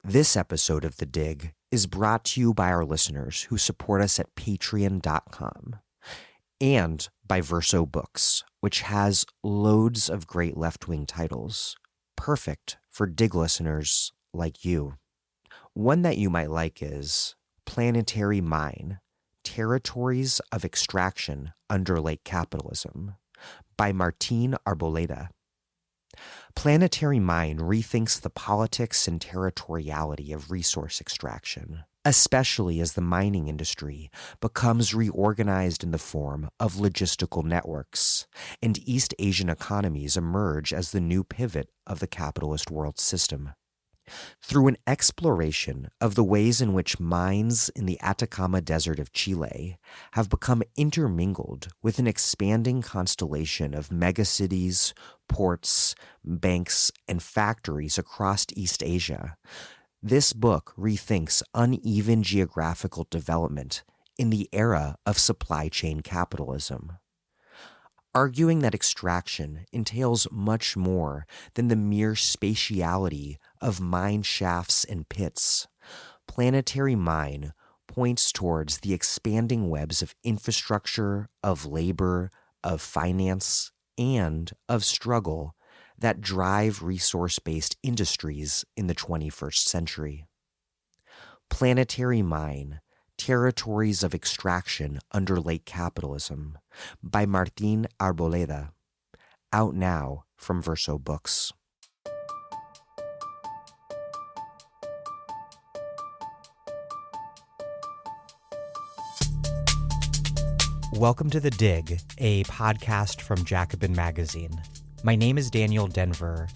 This episode of The Dig is brought to you by our listeners who support us at patreon.com and by Verso Books, which has loads of great left-wing titles, perfect for Dig listeners like you. One that you might like is Planetary Mine, Territories of Extraction Under Late Capitalism by Martín Arboleda. Planetary Mine rethinks the politics and territoriality of resource extraction, especially as the mining industry becomes reorganized in the form of logistical networks, and East Asian economies emerge as the new pivot of the capitalist world system. Through an exploration of the ways in which mines in the Atacama Desert of Chile have become intermingled with an expanding constellation of megacities, ports, banks, and factories across East Asia, this book rethinks uneven geographical development in the era of supply chain capitalism. Arguing that extraction entails much more than the mere spatiality of mine shafts and pits, Planetary Mine points towards the expanding webs of infrastructure, of labor, of finance, and of struggle that drive resource-based industries in the 21st century. Planetary Mine, Territories of Extraction Under Late Capitalism by Martín Arboleda, out now from Verso Books. Welcome to The Dig, a podcast from Jacobin Magazine. My name is Daniel Denver,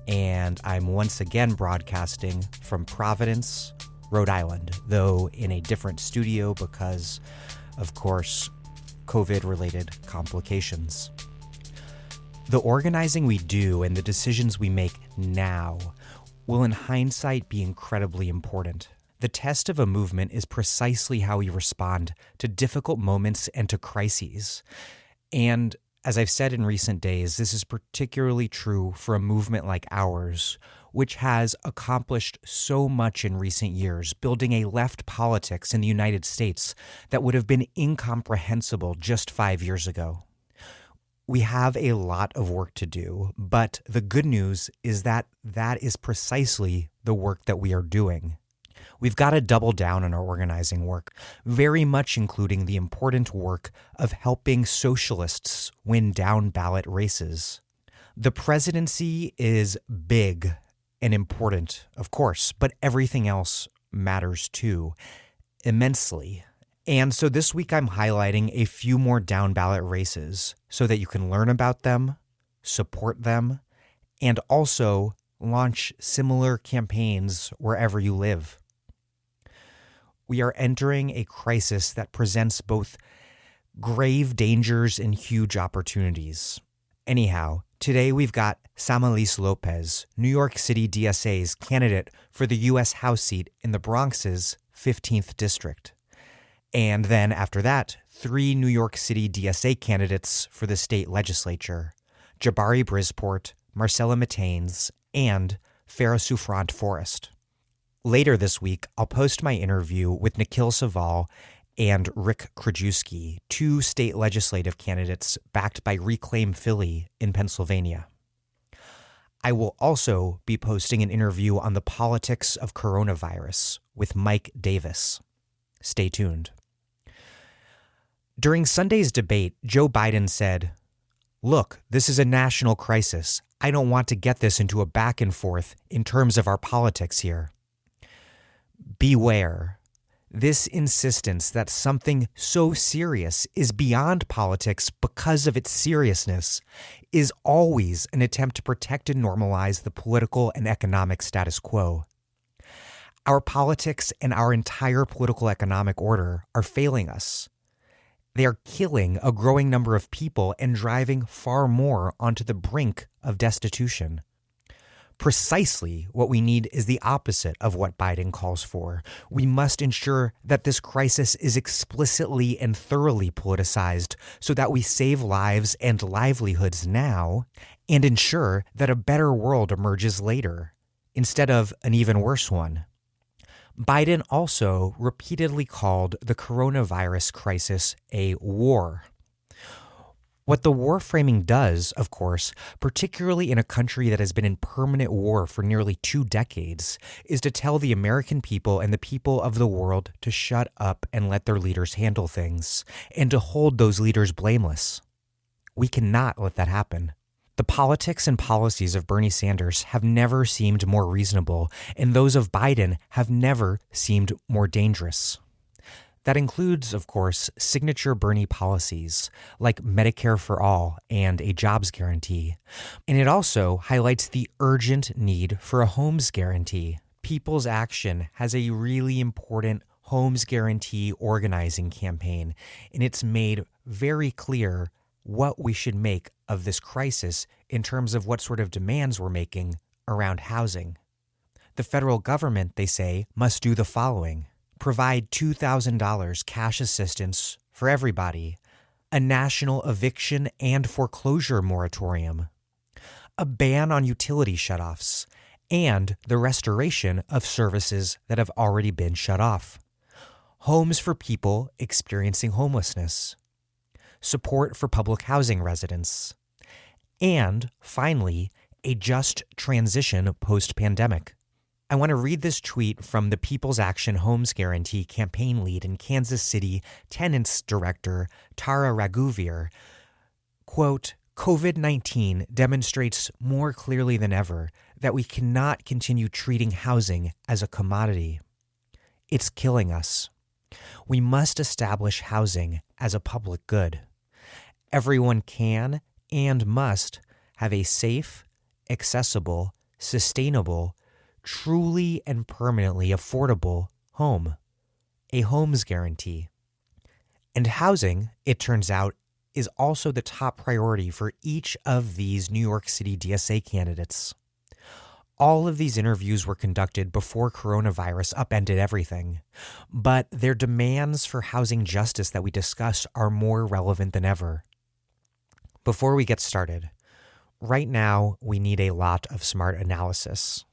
and I'm once again broadcasting from Providence, Rhode Island, though in a different studio because, of course, COVID-related complications. The organizing we do and the decisions we make now will in hindsight be incredibly important. The test of a movement is precisely how we respond to difficult moments and to crises. And as I've said in recent days, this is particularly true for a movement like ours, which has accomplished so much in recent years, building a left politics in the United States that would have been incomprehensible just 5 years ago. We have a lot of work to do, but the good news is that that is precisely the work that we are doing. We've got to double down on our organizing work, very much including the important work of helping socialists win down-ballot races. The presidency is big and important, of course, but everything else matters too, immensely. And so this week I'm highlighting a few more down-ballot races so that you can learn about them, support them, and also launch similar campaigns wherever you live. We are entering a crisis that presents both grave dangers and huge opportunities. Anyhow, today we've got Samelys López, New York City DSA's candidate for the U.S. House seat in the Bronx's 15th district. And then after that, 3 New York City DSA candidates for the state legislature, Jabari Brisport, Marcela Mitaynes, and Phara Souffrant Forrest. Later this week, I'll post my interview with Nikhil Saval and Rick Krajewski, 2 state legislative candidates backed by Reclaim Philly in Pennsylvania. I will also be posting an interview on the politics of coronavirus with Mike Davis. Stay tuned. During Sunday's debate, Joe Biden said, "Look, this is a national crisis. I don't want to get this into a back and forth in terms of our politics here." Beware. This insistence that something so serious is beyond politics because of its seriousness is always an attempt to protect and normalize the political and economic status quo. Our politics and our entire political economic order are failing us. They are killing a growing number of people and driving far more onto the brink of destitution. Precisely what we need is the opposite of what Biden calls for. We must ensure that this crisis is explicitly and thoroughly politicized so that we save lives and livelihoods now and ensure that a better world emerges later, instead of an even worse one. Biden also repeatedly called the coronavirus crisis a war. What the war framing does, of course, particularly in a country that has been in permanent war for nearly 2 decades, is to tell the American people and the people of the world to shut up and let their leaders handle things, and to hold those leaders blameless. We cannot let that happen. The politics and policies of Bernie Sanders have never seemed more reasonable, and those of Biden have never seemed more dangerous. That includes, of course, signature Bernie policies like Medicare for All and a jobs guarantee. And it also highlights the urgent need for a homes guarantee. People's Action has a really important homes guarantee organizing campaign, and it's made very clear what we should make of this crisis in terms of what sort of demands we're making around housing. The federal government, they say, must do the following: provide $2,000 cash assistance for everybody, a national eviction and foreclosure moratorium, a ban on utility shutoffs, and the restoration of services that have already been shut off, homes for people experiencing homelessness, support for public housing residents, and finally, a just transition post-pandemic. I want to read this tweet from the People's Action Homes Guarantee campaign lead and Kansas City Tenants Director Tara Raghuvir. Quote, COVID-19 demonstrates more clearly than ever that we cannot continue treating housing as a commodity. It's killing us. We must establish housing as a public good. Everyone can and must have a safe, accessible, sustainable, truly and permanently affordable home, a homes guarantee. And housing, it turns out, is also the top priority for each of these New York City DSA candidates. All of these interviews were conducted before coronavirus upended everything, but their demands for housing justice that we discussed are more relevant than ever. Before we get started, right now we need a lot of smart analysis.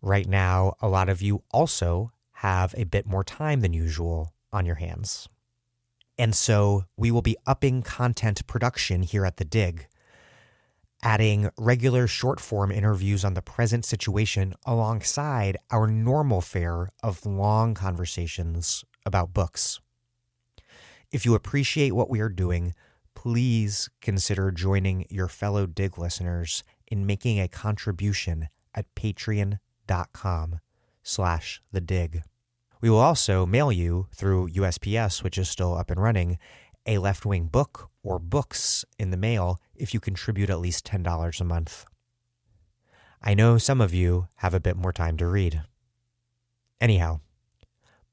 Right now, a lot of you also have a bit more time than usual on your hands. And so we will be upping content production here at The Dig, adding regular short-form interviews on the present situation alongside our normal fare of long conversations about books. If you appreciate what we are doing, please consider joining your fellow Dig listeners in making a contribution at patreon.com/thedig. We will also mail you through USPS, which is still up and running, a left-wing book or books in the mail if you contribute at least $10 a month. I know some of you have a bit more time to read. Anyhow,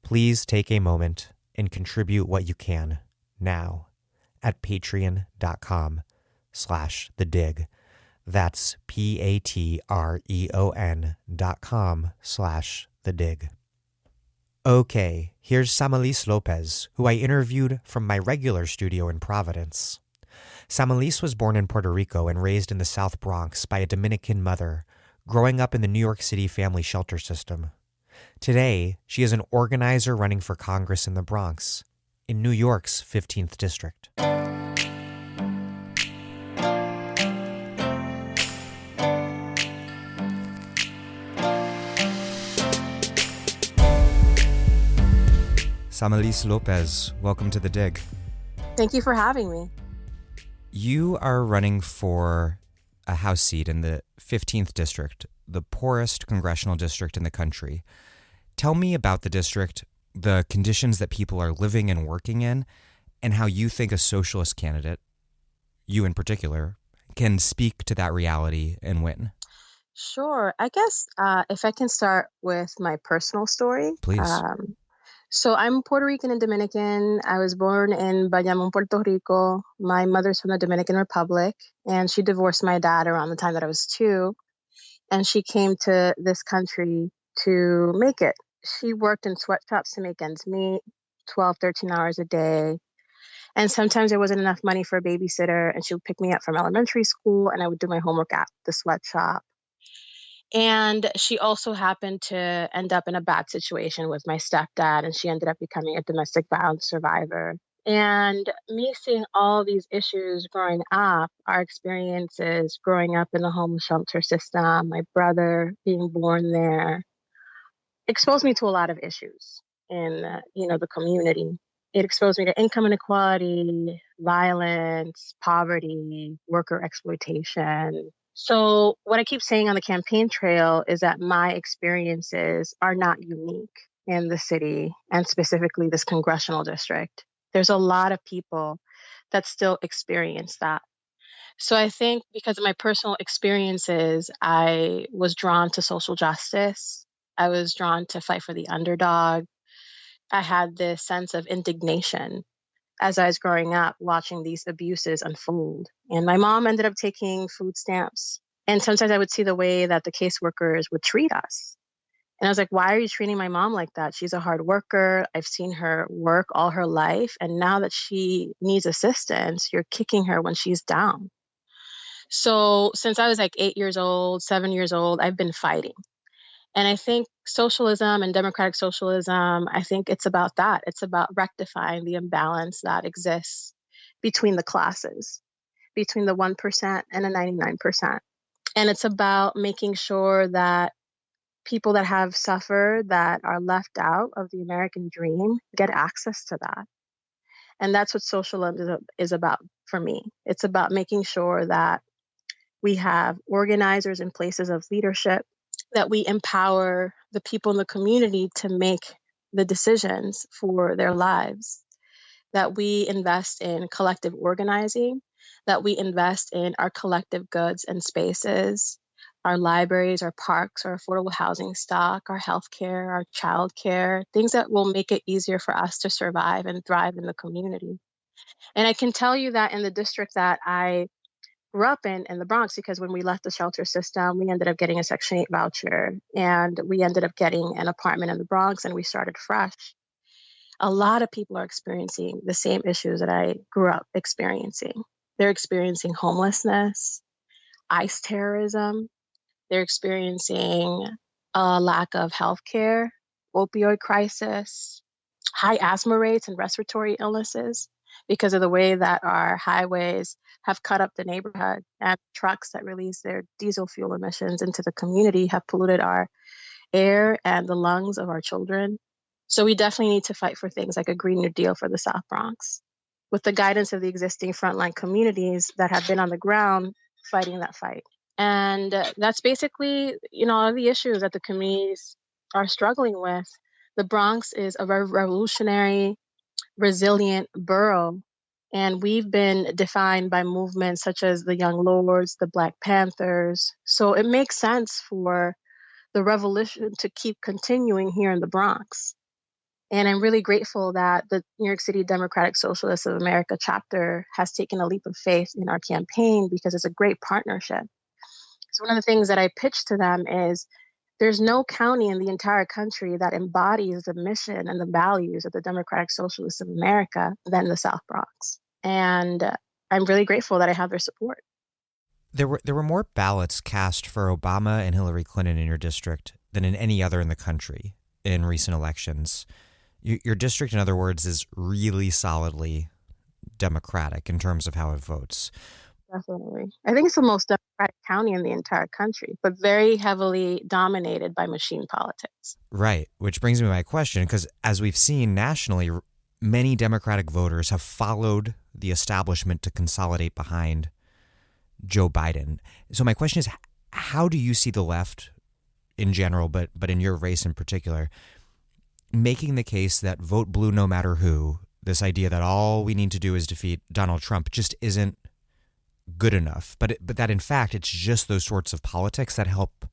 please take a moment and contribute what you can now at patreon.com/thedig. That's patreon.com/thedig. Okay, here's Samelys López, who I interviewed from my regular studio in Providence. Samelys was born in Puerto Rico and raised in the South Bronx by a Dominican mother, growing up in the New York City family shelter system. Today, she is an organizer running for Congress in the Bronx, in New York's 15th District. Samelys López, welcome to The Dig. Thank you for having me. You are running for a House seat in the 15th District, the poorest congressional district in the country. Tell me about the district, the conditions that people are living and working in, and how you think a socialist candidate, you in particular, can speak to that reality and win. Sure. I guess if I can start with my personal story. Please. So I'm Puerto Rican and Dominican. I was born in Bayamón, Puerto Rico. My mother's from the Dominican Republic, and she divorced my dad around the time that I was 2. And she came to this country to make it. She worked in sweatshops to make ends meet, 12, 13 hours a day. And sometimes there wasn't enough money for a babysitter, and she would pick me up from elementary school, and I would do my homework at the sweatshop. And she also happened to end up in a bad situation with my stepdad, and she ended up becoming a domestic violence survivor. And me seeing all these issues growing up, our experiences growing up in the homeless shelter system, my brother being born there, exposed me to a lot of issues in the community. It exposed me to income inequality, violence, poverty, worker exploitation. So what I keep saying on the campaign trail is that my experiences are not unique in the city and specifically this congressional district. There's a lot of people that still experience that. So I think because of my personal experiences, I was drawn to social justice. I was drawn to fight for the underdog. I had this sense of indignation as I was growing up watching these abuses unfold. And my mom ended up taking food stamps. And sometimes I would see the way that the caseworkers would treat us. And I was like, why are you treating my mom like that? She's a hard worker. I've seen her work all her life. And now that she needs assistance, you're kicking her when she's down. So since I was like 8 years old, 7 years old, I've been fighting. And I think socialism and democratic socialism, I think it's about that. It's about rectifying the imbalance that exists between the classes, between the 1% and the 99%. And it's about making sure that people that have suffered, that are left out of the American dream, get access to that. And that's what socialism is about for me. It's about making sure that we have organizers in places of leadership, that we empower the people in the community to make the decisions for their lives, that we invest in collective organizing, that we invest in our collective goods and spaces, our libraries, our parks, our affordable housing stock, our healthcare, our childcare, things that will make it easier for us to survive and thrive in the community. And I can tell you that in the district that I grew up in the Bronx, because when we left the shelter system, we ended up getting a Section 8 voucher and we ended up getting an apartment in the Bronx and we started fresh. A lot of people are experiencing the same issues that I grew up experiencing. They're experiencing homelessness, ICE terrorism. They're experiencing a lack of health care, opioid crisis, high asthma rates and respiratory illnesses because of the way that our highways have cut up the neighborhood, and trucks that release their diesel fuel emissions into the community have polluted our air and the lungs of our children. So we definitely need to fight for things like a Green New Deal for the South Bronx with the guidance of the existing frontline communities that have been on the ground fighting that fight. And that's basically, all of the issues that the communities are struggling with. The Bronx is a revolutionary, resilient borough, and we've been defined by movements such as the Young Lords, the Black Panthers. So it makes sense for the revolution to keep continuing here in the Bronx. And I'm really grateful that the New York City Democratic Socialists of America chapter has taken a leap of faith in our campaign because it's a great partnership. So one of the things that I pitched to them is there's no county in the entire country that embodies the mission and the values of the Democratic Socialists of America than the South Bronx. And I'm really grateful that I have their support. There were more ballots cast for Obama and Hillary Clinton in your district than in any other in the country in recent elections. Your district, in other words, is really solidly Democratic in terms of how it votes. Definitely. I think it's the most Democratic county in the entire country, but very heavily dominated by machine politics. Right, which brings me to my question, because as we've seen nationally, many Democratic voters have followed the establishment to consolidate behind Joe Biden. So my question is, how do you see the left in general, but in your race in particular, making the case that vote blue no matter who, this idea that all we need to do is defeat Donald Trump, just isn't good enough, but that in fact it's just those sorts of politics that help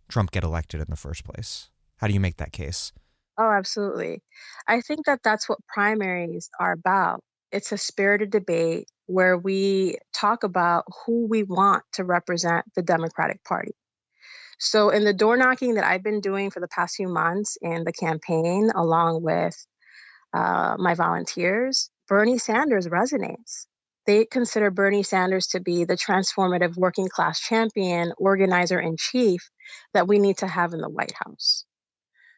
Trump get elected in the first place? How do you make that case? Oh, absolutely. I think that that's what primaries are about. It's a spirited debate where we talk about who we want to represent the Democratic Party. So in the door knocking that I've been doing for the past few months in the campaign, along with my volunteers, Bernie Sanders resonates. they consider Bernie Sanders to be the transformative working class champion, organizer in chief that we need to have in the White House.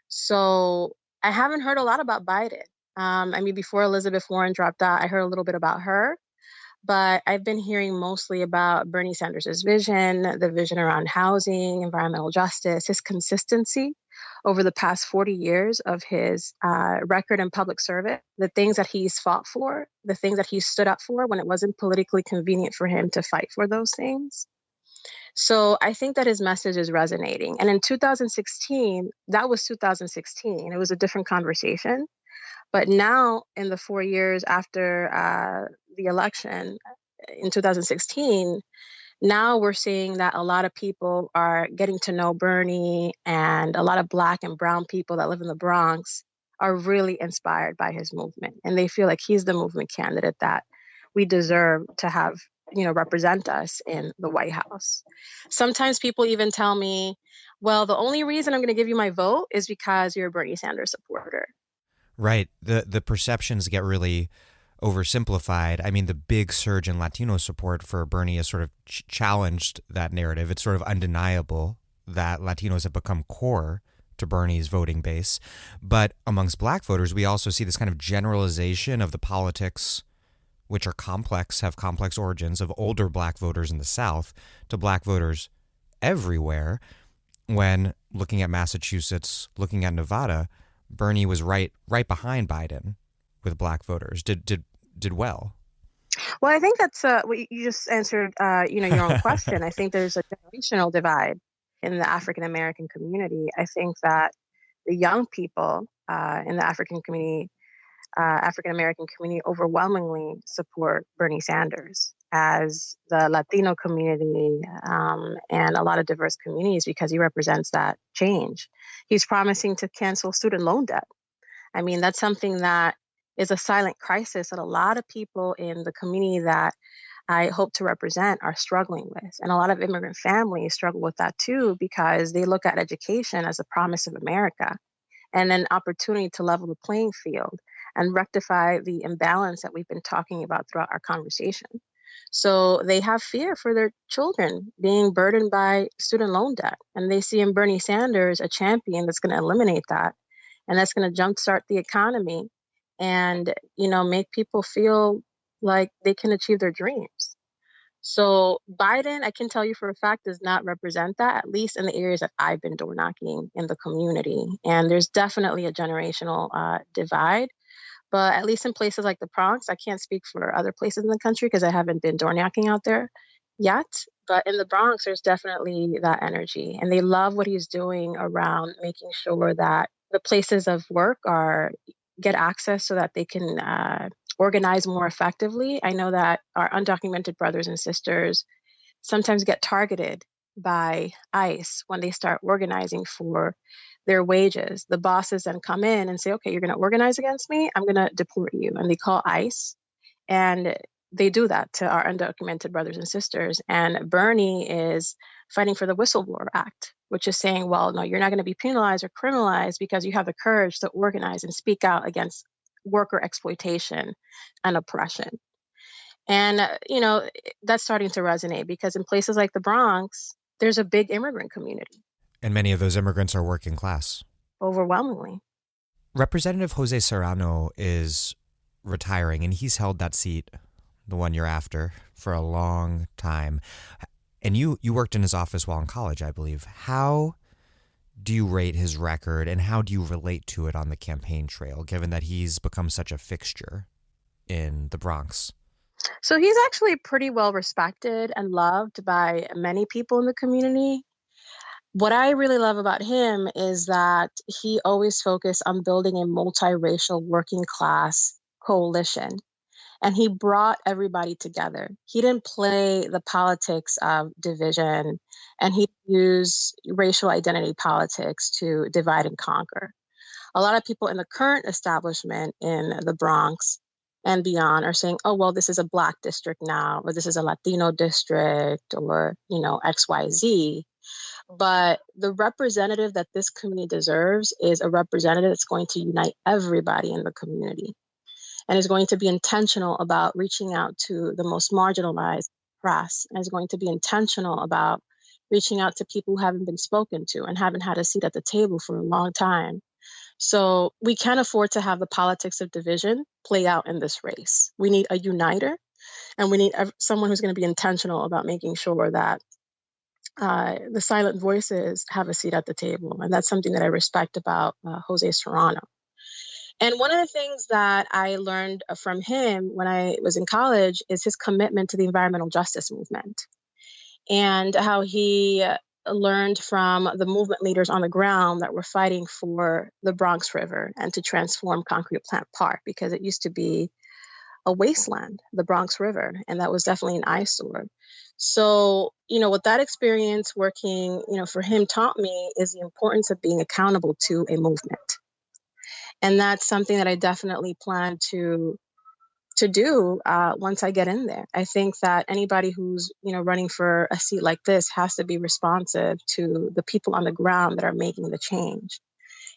So I haven't heard a lot about Biden. I mean, before Elizabeth Warren dropped out, I heard a little bit about her, but I've been hearing mostly about Bernie Sanders' vision, the vision around housing, environmental justice, his consistency over the past 40 years of his record in public service, the things that he's fought for, the things that he stood up for when it wasn't politically convenient for him to fight for those things. So I think that his message is resonating. And in 2016, that was 2016. It was a different conversation. But now, in the 4 years after the election in 2016, now we're seeing that a lot of people are getting to know Bernie, and a lot of Black and brown people that live in the Bronx are really inspired by his movement. And they feel like he's the movement candidate that we deserve to have, represent us in the White House. Sometimes people even tell me, well, the only reason I'm going to give you my vote is because you're a Bernie Sanders supporter. Right. The perceptions get really oversimplified. I mean, the big surge in Latino support for Bernie has sort of challenged that narrative. It's sort of undeniable that Latinos have become core to Bernie's voting base. But amongst Black voters, we also see this kind of generalization of the politics, which are complex, have complex origins, of older Black voters in the South to Black voters everywhere. When looking at Massachusetts, looking at Nevada, Bernie was right behind Biden with Black voters. Did well. Well, I think that's what you just answered. Your own question. I think there's a generational divide in the African American community. I think that the young people in the African American community overwhelmingly support Bernie Sanders, as the Latino community and a lot of diverse communities, because he represents that change. He's promising to cancel student loan debt. I mean, that's something that is a silent crisis that a lot of people in the community that I hope to represent are struggling with. And a lot of immigrant families struggle with that too, because they look at education as a promise of America and an opportunity to level the playing field and rectify the imbalance that we've been talking about throughout our conversation. So they have fear for their children being burdened by student loan debt. And they see in Bernie Sanders a champion that's going to eliminate that, and that's going to jumpstart the economy and, make people feel like they can achieve their dreams. So Biden, I can tell you for a fact, does not represent that, at least in the areas that I've been door knocking in the community. And there's definitely a generational divide. But at least in places like the Bronx, I can't speak for other places in the country because I haven't been door knocking out there yet. But in the Bronx, there's definitely that energy. And they love what he's doing around making sure that the places of work get access so that they can organize more effectively. I know that our undocumented brothers and sisters sometimes get targeted by ICE when they start organizing for their wages. The bosses then come in and say, okay, you're going to organize against me, I'm going to deport you. And they call ICE. And they do that to our undocumented brothers and sisters. And Bernie is fighting for the Whistleblower Act, which is saying, well, no, you're not going to be penalized or criminalized because you have the courage to organize and speak out against worker exploitation and oppression. And, that's starting to resonate because in places like the Bronx, there's a big immigrant community. And many of those immigrants are working class. Overwhelmingly. Representative Jose Serrano is retiring, and he's held that seat, the one you're after, for a long time. And you worked in his office while in college, I believe. How do you rate his record, and how do you relate to it on the campaign trail, given that he's become such a fixture in the Bronx? So he's actually pretty well respected and loved by many people in the community. What I really love about him is that he always focused on building a multiracial working class coalition. And he brought everybody together. He didn't play the politics of division, and he used racial identity politics to divide and conquer. A lot of people in the current establishment in the Bronx and beyond are saying, oh, well, this is a Black district now, or this is a Latino district, or, XYZ. But the representative that this community deserves is a representative that's going to unite everybody in the community. and is going to be intentional about reaching out to the most marginalized press, and is going to be intentional about reaching out to people who haven't been spoken to and haven't had a seat at the table for a long time. So we can't afford to have the politics of division play out in this race. We need a uniter, and we need someone who's going to be intentional about making sure that the silent voices have a seat at the table. And that's something that I respect about Jose Serrano. And one of the things that I learned from him when I was in college is his commitment to the environmental justice movement, and how he learned from the movement leaders on the ground that were fighting for the Bronx River and to transform Concrete Plant Park, because it used to be a wasteland, the Bronx River, and that was definitely an eyesore. So, what that experience working, for him taught me is the importance of being accountable to a movement. And that's something that I definitely plan to do once I get in there. I think that anybody who's, running for a seat like this has to be responsive to the people on the ground that are making the change.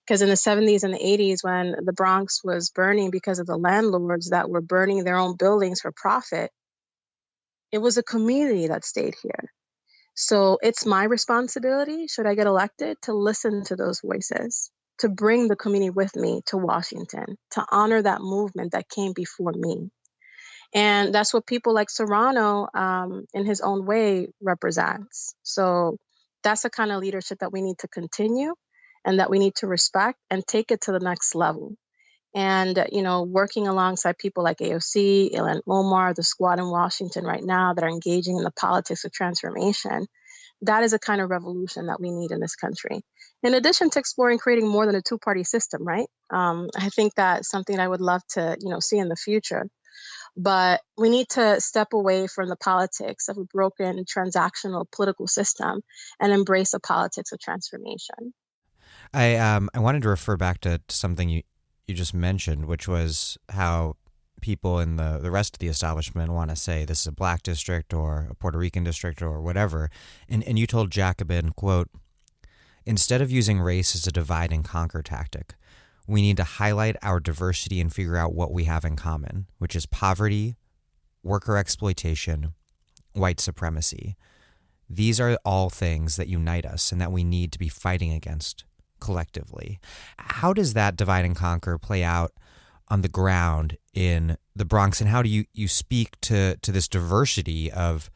Because in the 70s and the 80s, when the Bronx was burning because of the landlords that were burning their own buildings for profit, it was a community that stayed here. So it's my responsibility, should I get elected, to listen to those voices, to bring the community with me to Washington, to honor that movement that came before me. And that's what people like Serrano, in his own way, represents. So that's the kind of leadership that we need to continue, and that we need to respect and take it to the next level. And, working alongside people like AOC, Ilhan Omar, the squad in Washington right now that are engaging in the politics of transformation, that is a kind of revolution that we need in this country. In addition to exploring creating more than a two-party system, right? I think that's something I would love to, see in the future. But we need to step away from the politics of a broken transactional political system and embrace the politics of transformation. I wanted to refer back to something you just mentioned, which was how people in the rest of the establishment want to say this is a black district or a Puerto Rican district or whatever. And you told Jacobin, quote, "Instead of using race as a divide and conquer tactic, we need to highlight our diversity and figure out what we have in common, which is poverty, worker exploitation, white supremacy. These are all things that unite us and that we need to be fighting against collectively." How does that divide and conquer play out on the ground in the Bronx, and how do you speak to this diversity of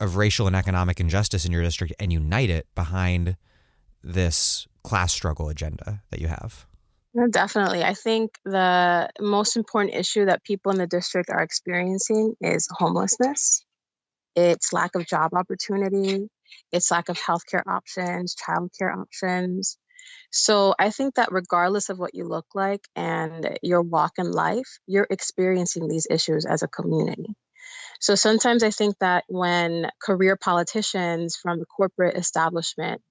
racial and economic injustice in your district and unite it behind this class struggle agenda that you have? No, definitely. I think the most important issue that people in the district are experiencing is homelessness. It's lack of job opportunity. It's lack of healthcare options, childcare options. So I think that regardless of what you look like and your walk in life, you're experiencing these issues as a community. So sometimes I think that when career politicians from the corporate establishment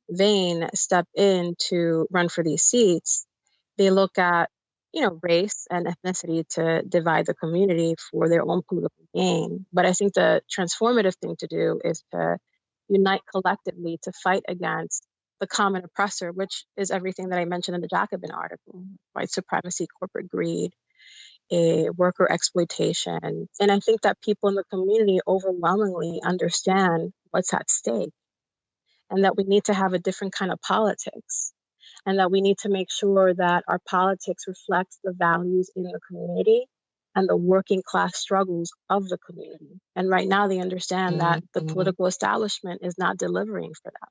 vein step in to run for these seats, they look at, race and ethnicity to divide the community for their own political gain. But I think the transformative thing to do is to unite collectively to fight against the common oppressor, which is everything that I mentioned in the Jacobin article: white supremacy, corporate greed, worker exploitation. And I think that people in the community overwhelmingly understand what's at stake, and that we need to have a different kind of politics, and that we need to make sure that our politics reflects the values in the community and the working class struggles of the community. And right now they understand that the political establishment is not delivering for them.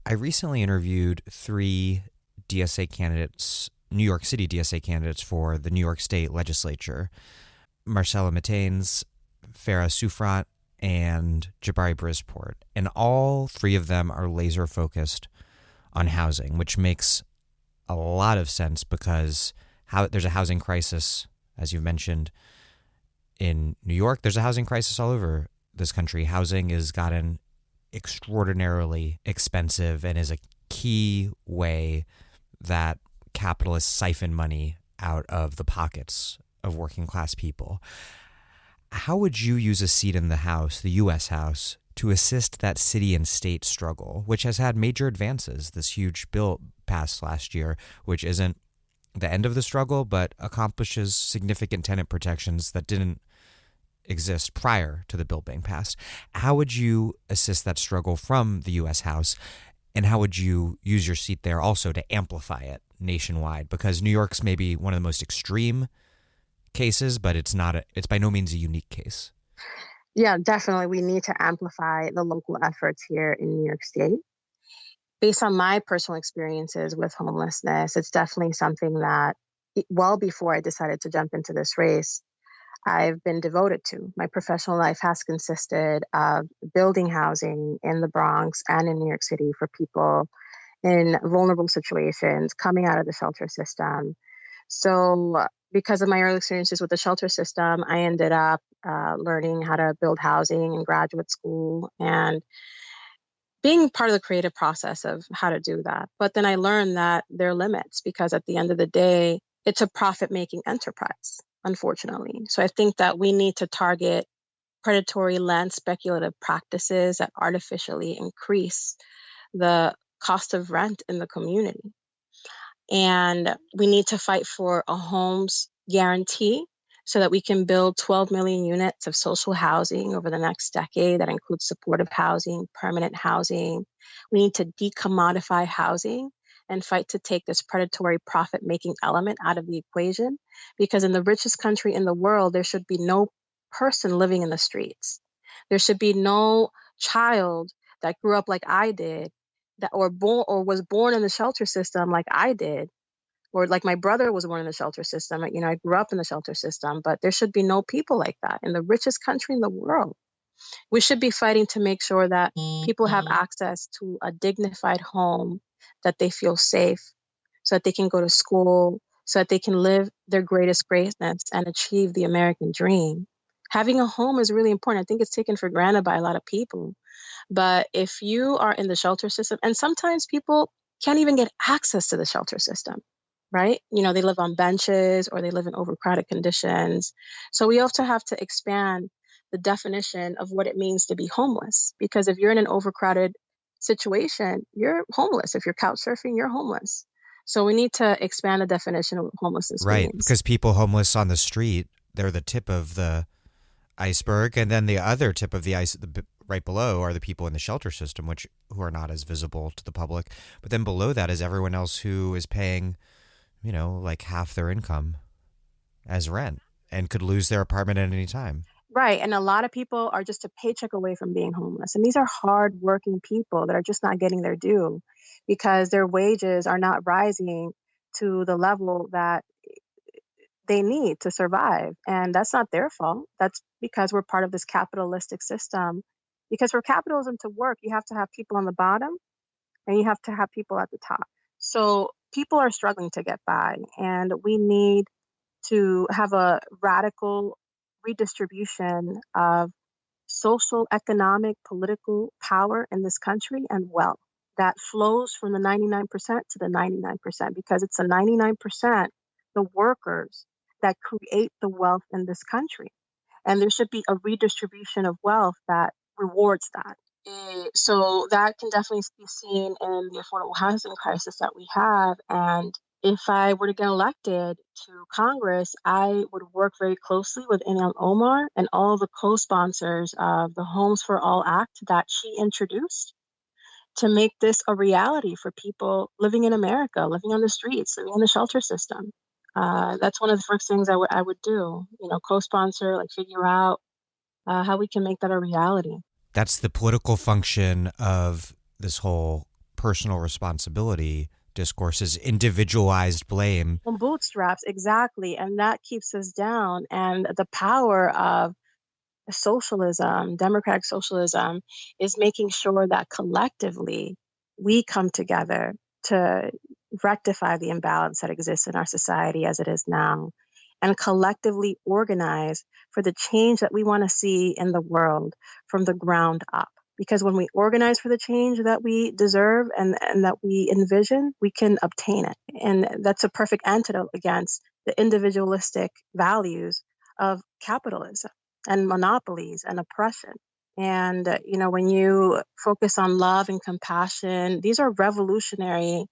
I recently interviewed 3 DSA candidates, New York City DSA candidates for the New York State legislature: Marcela Mitaynes, Phara Souffrant, and Jabari Brisport. And all 3 of them are laser focused on housing, which makes a lot of sense because there's a housing crisis, as you've mentioned, in New York. There's a housing crisis all over this country. Housing has gotten extraordinarily expensive and is a key way that capitalists siphon money out of the pockets of working class people. How would you use a seat in the House, the U.S. House, to assist that city and state struggle, which has had major advances? This huge bill passed last year, which isn't the end of the struggle, but accomplishes significant tenant protections that didn't exist prior to the bill being passed. How would you assist that struggle from the U.S. House, and how would you use your seat there also to amplify it nationwide? Because New York's maybe one of the most extreme cases, but it's by no means a unique case. Yeah, definitely. We need to amplify the local efforts here in New York State. Based on my personal experiences with homelessness, it's definitely something that, well before I decided to jump into this race, I've been devoted to. My professional life has consisted of building housing in the Bronx and in New York City for people in vulnerable situations coming out of the shelter system. So, because of my early experiences with the shelter system, I ended up learning how to build housing in graduate school and being part of the creative process of how to do that. But then I learned that there are limits because at the end of the day, it's a profit-making enterprise, unfortunately. So I think that we need to target predatory land speculative practices that artificially increase the cost of rent in the community. And we need to fight for a homes guarantee so that we can build 12 million units of social housing over the next decade that includes supportive housing, permanent housing. We need to decommodify housing and fight to take this predatory profit-making element out of the equation. Because in the richest country in the world, there should be no person living in the streets. There should be no child that grew up like I did, that or was born in the shelter system like I did, or like my brother was born in the shelter system. You know, I grew up in the shelter system, but there should be no people like that in the richest country in the world. We should be fighting to make sure that people have access to a dignified home, that they feel safe, so that they can go to school, so that they can live their greatest greatness and achieve the American dream. Having a home is really important. I think it's taken for granted by a lot of people. But if you are in the shelter system, and sometimes people can't even get access to the shelter system, right? You know, they live on benches or they live in overcrowded conditions. So we also have to expand the definition of what it means to be homeless. Because if you're in an overcrowded situation, you're homeless. If you're couch surfing, you're homeless. So we need to expand the definition of what homelessness Right, means. because people homeless on the street, they're the tip of the iceberg, and then the other tip of the ice right below are the people in the shelter system, who are not as visible to the public. But then below that is everyone else who is paying, like half their income as rent and could lose their apartment at any time. Right. And a lot of people are just a paycheck away from being homeless. And these are hardworking people that are just not getting their due because their wages are not rising to the level that they need to survive. And that's not their fault. That's because we're part of this capitalistic system. Because for capitalism to work, you have to have people on the bottom and you have to have people at the top. So people are struggling to get by, and we need to have a radical redistribution of social, economic, political power in this country and wealth that flows from the 99% to the 99%, because it's the 99%, the workers, that create the wealth in this country. And there should be a redistribution of wealth that rewards that. So that can definitely be seen in the affordable housing crisis that we have. And if I were to get elected to Congress, I would work very closely with Ilhan Omar and all of the co-sponsors of the Homes for All Act that she introduced to make this a reality for people living in America, living on the streets, living in the shelter system. That's one of the first things I would do, co-sponsor, figure out how we can make that a reality. That's the political function of this whole personal responsibility discourse, is individualized blame. From bootstraps, exactly. And that keeps us down. And the power of socialism, democratic socialism, is making sure that collectively we come together to rectify the imbalance that exists in our society as it is now, and collectively organize for the change that we want to see in the world from the ground up. Because when we organize for the change that we deserve and that we envision, we can obtain it. And that's a perfect antidote against the individualistic values of capitalism and monopolies and oppression. And, when you focus on love and compassion, these are revolutionary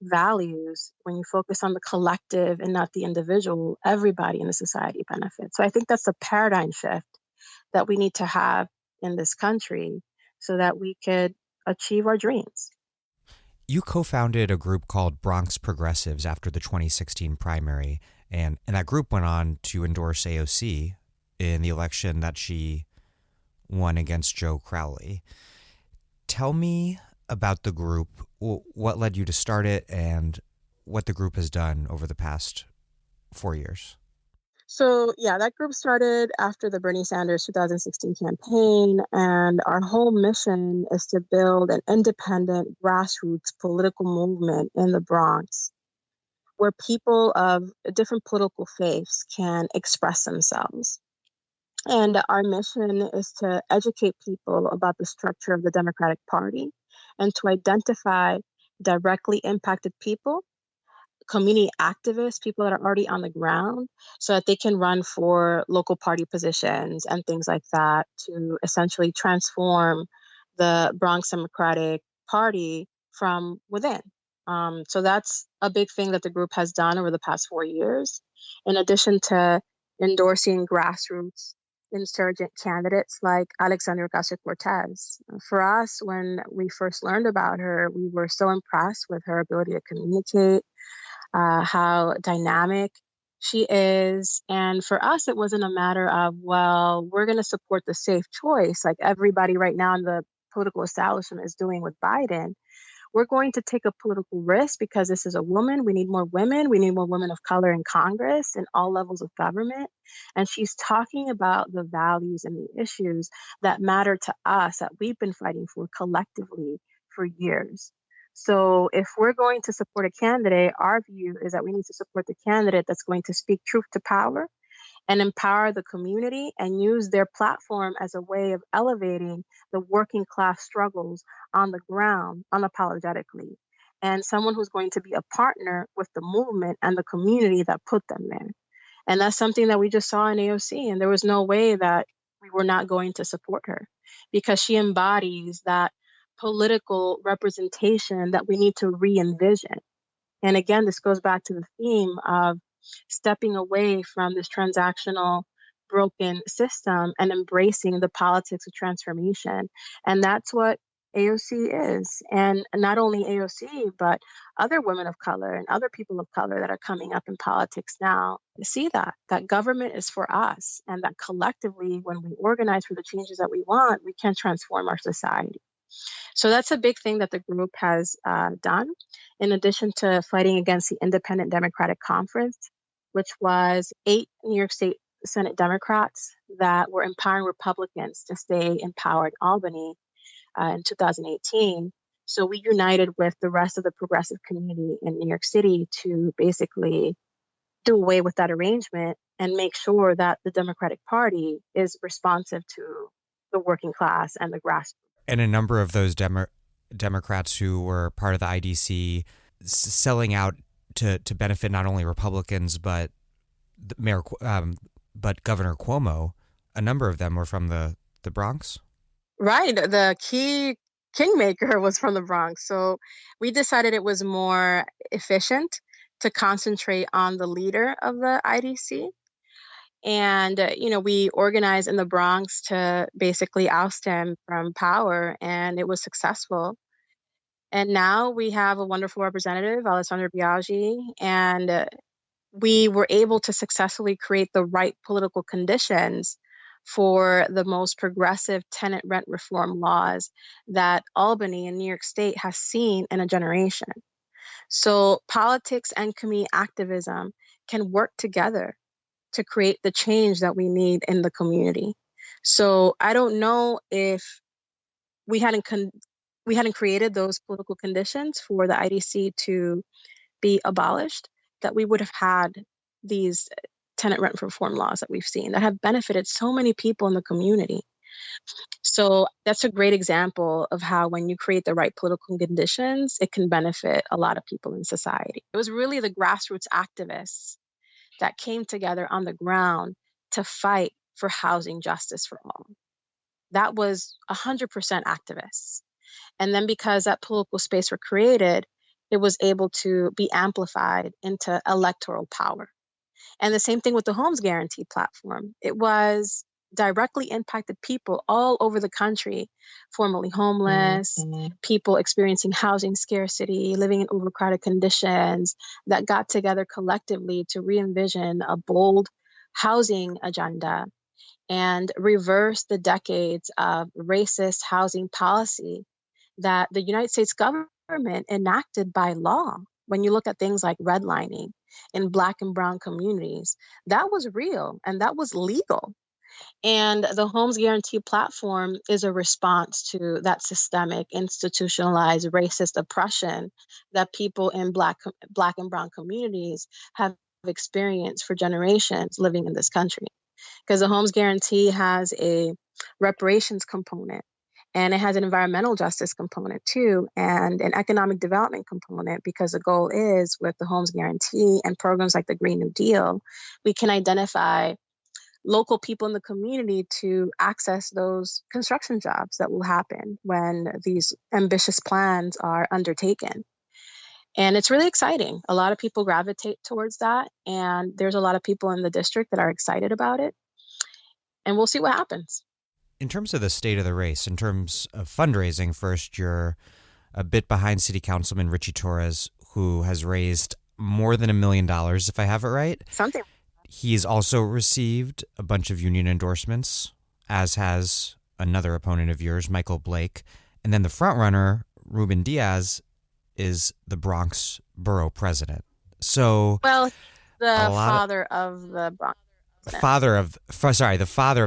values, when you focus on the collective and not the individual, everybody in the society benefits. So I think that's a paradigm shift that we need to have in this country so that we could achieve our dreams. You co-founded a group called Bronx Progressives after the 2016 primary, and that group went on to endorse AOC in the election that she won against Joe Crowley. Tell me about the group, what led you to start it, and what the group has done over the past 4 years. So, yeah, that group started after the Bernie Sanders 2016 campaign, and our whole mission is to build an independent grassroots political movement in the Bronx where people of different political faiths can express themselves. And our mission is to educate people about the structure of the Democratic Party and to identify directly impacted people, community activists, people that are already on the ground, so that they can run for local party positions and things like that to essentially transform the Bronx Democratic Party from within. So that's a big thing that the group has done over the past 4 years. In addition to endorsing grassroots insurgent candidates like Alexandria Ocasio-Cortez. For us, when we first learned about her, we were so impressed with her ability to communicate, how dynamic she is. And for us, it wasn't a matter of, well, we're going to support the safe choice like everybody right now in the political establishment is doing with Biden. We're going to take a political risk because this is a woman. We need more women. We need more women of color in Congress and all levels of government. And she's talking about the values and the issues that matter to us that we've been fighting for collectively for years. So if we're going to support a candidate, our view is that we need to support the candidate that's going to speak truth to power and empower the community and use their platform as a way of elevating the working class struggles on the ground unapologetically. And someone who's going to be a partner with the movement and the community that put them there. And that's something that we just saw in AOC. And there was no way that we were not going to support her because she embodies that political representation that we need to re-envision. And again, this goes back to the theme of stepping away from this transactional, broken system and embracing the politics of transformation. And that's what AOC is. And not only AOC, but other women of color and other people of color that are coming up in politics now see that government is for us and that collectively, when we organize for the changes that we want, we can transform our society. So that's a big thing that the group has done, in addition to fighting against the Independent Democratic Conference, which was 8 New York State Senate Democrats that were empowering Republicans to stay in power in Albany in 2018. So we united with the rest of the progressive community in New York City to basically do away with that arrangement and make sure that the Democratic Party is responsive to the working class and the grassroots. And a number of those Democrats who were part of the IDC selling out to benefit not only Republicans but but Governor Cuomo, a number of them were from the Bronx. Right. The key kingmaker was from the Bronx. So we decided it was more efficient to concentrate on the leader of the IDC. And, we organized in the Bronx to basically oust him from power, and it was successful. And now we have a wonderful representative, Alessandra Biaggi, and we were able to successfully create the right political conditions for the most progressive tenant rent reform laws that Albany and New York State has seen in a generation. So politics and community activism can work together to create the change that we need in the community. So I don't know if we hadn't created those political conditions for the IDC to be abolished, that we would have had these tenant rent reform laws that we've seen that have benefited so many people in the community. So that's a great example of how when you create the right political conditions, it can benefit a lot of people in society. It was really the grassroots activists that came together on the ground to fight for housing justice for all. That was 100% activists. And then because that political space were created, it was able to be amplified into electoral power. And the same thing with the Homes Guarantee platform. It was directly impacted people all over the country, formerly homeless, people experiencing housing scarcity, living in overcrowded conditions, that got together collectively to re-envision a bold housing agenda and reverse the decades of racist housing policy that the United States government enacted by law. When you look at things like redlining in Black and Brown communities, that was real and that was legal. And the Homes Guarantee platform is a response to that systemic, institutionalized racist oppression that people in Black and Brown communities have experienced for generations living in this country. Because the Homes Guarantee has a reparations component, and it has an environmental justice component too, and an economic development component, because the goal is with the Homes Guarantee and programs like the Green New Deal, we can identify local people in the community to access those construction jobs that will happen when these ambitious plans are undertaken. And it's really exciting. A lot of people gravitate towards that, and there's a lot of people in the district that are excited about it. And we'll see what happens. In terms of the state of the race, in terms of fundraising, first, you're a bit behind City Councilman Richie Torres, who has raised more than $1 million, if I have it right. Something. He's also received a bunch of union endorsements, as has another opponent of yours, Michael Blake. And then the frontrunner, Ruben Diaz, is the Bronx borough president. So, well, the father of the Bronx. The father of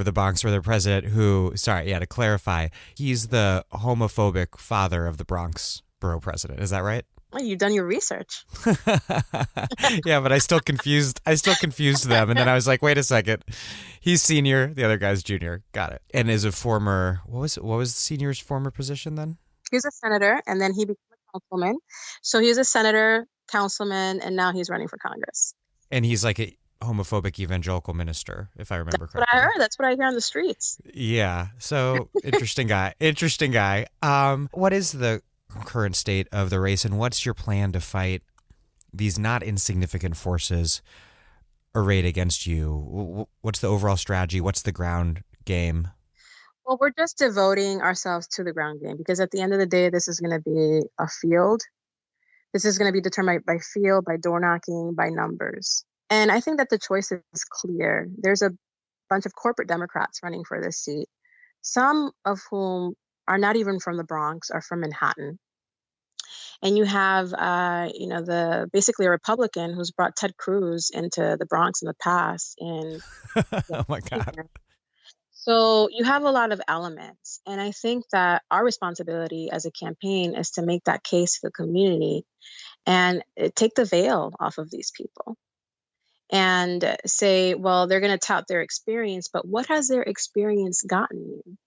the Bronx borough president who, to clarify, he's the homophobic father of the Bronx borough president. Is that right? Well, you've done your research. Yeah, but I still confused them. And then I was like, wait a second. He's senior. The other guy's junior. Got it. And is a former, what was the senior's former position then? He was a senator, and then he became a councilman. So he was a senator, councilman, and now he's running for Congress. And he's like a homophobic evangelical minister, if I remember correctly. That's what I heard. That's what I hear on the streets. Yeah. So interesting guy. What is the current state of the race, and what's your plan to fight these not insignificant forces arrayed against you? What's the overall strategy? What's the ground game? Well, we're just devoting ourselves to the ground game, because at the end of the day, this is going to be a field. This is going to be determined by field, by door knocking, by numbers. And I think that the choice is clear. There's a bunch of corporate Democrats running for this seat, some of whom are not even from the Bronx, are from Manhattan. And you have, basically a Republican who's brought Ted Cruz into the Bronx in the past. Oh my God. So you have a lot of elements. And I think that our responsibility as a campaign is to make that case to the community and take the veil off of these people. And say, well, they're going to tout their experience, but what has their experience gotten you?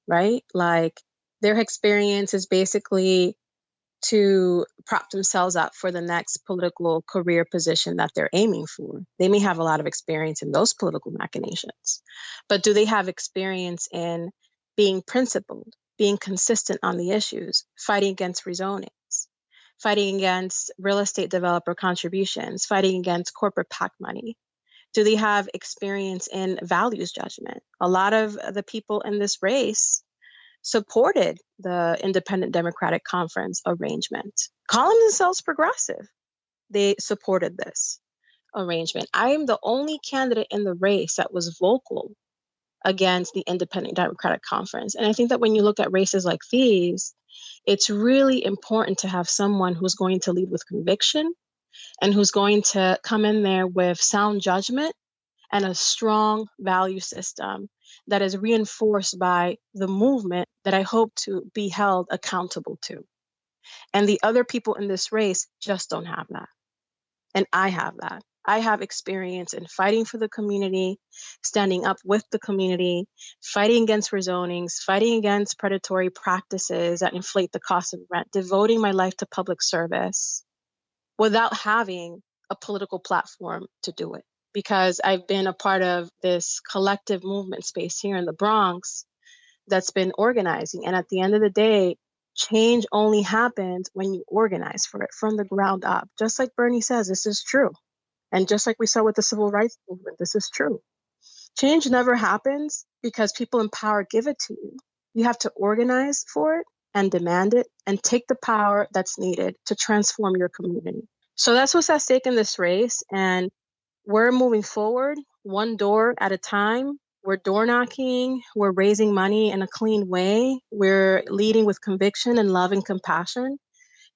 Right? Like, their experience is basically to prop themselves up for the next political career position that they're aiming for. They may have a lot of experience in those political machinations, but do they have experience in being principled, being consistent on the issues, fighting against rezonings, fighting against real estate developer contributions, fighting against corporate PAC money? Do they have experience in values judgment? A lot of the people in this race supported the Independent Democratic Conference arrangement, calling themselves progressive. They supported this arrangement. I am the only candidate in the race that was vocal against the Independent Democratic Conference. And I think that when you look at races like these, it's really important to have someone who's going to lead with conviction and who's going to come in there with sound judgment and a strong value system that is reinforced by the movement that I hope to be held accountable to. And the other people in this race just don't have that. And I have that. I have experience in fighting for the community, standing up with the community, fighting against rezonings, fighting against predatory practices that inflate the cost of rent, devoting my life to public service without having a political platform to do it. Because I've been a part of this collective movement space here in the Bronx that's been organizing. And at the end of the day, Change only happens when you organize for it from the ground up. Just like Bernie says, this is true. And just like we saw with the civil rights movement, this is true. Change never happens because people in power give it to you. You have to organize for it and demand it and take the power that's needed to transform your community. So that's what's at stake in this race. And we're moving forward one door at a time. We're door knocking. We're raising money in a clean way. We're leading with conviction and love and compassion.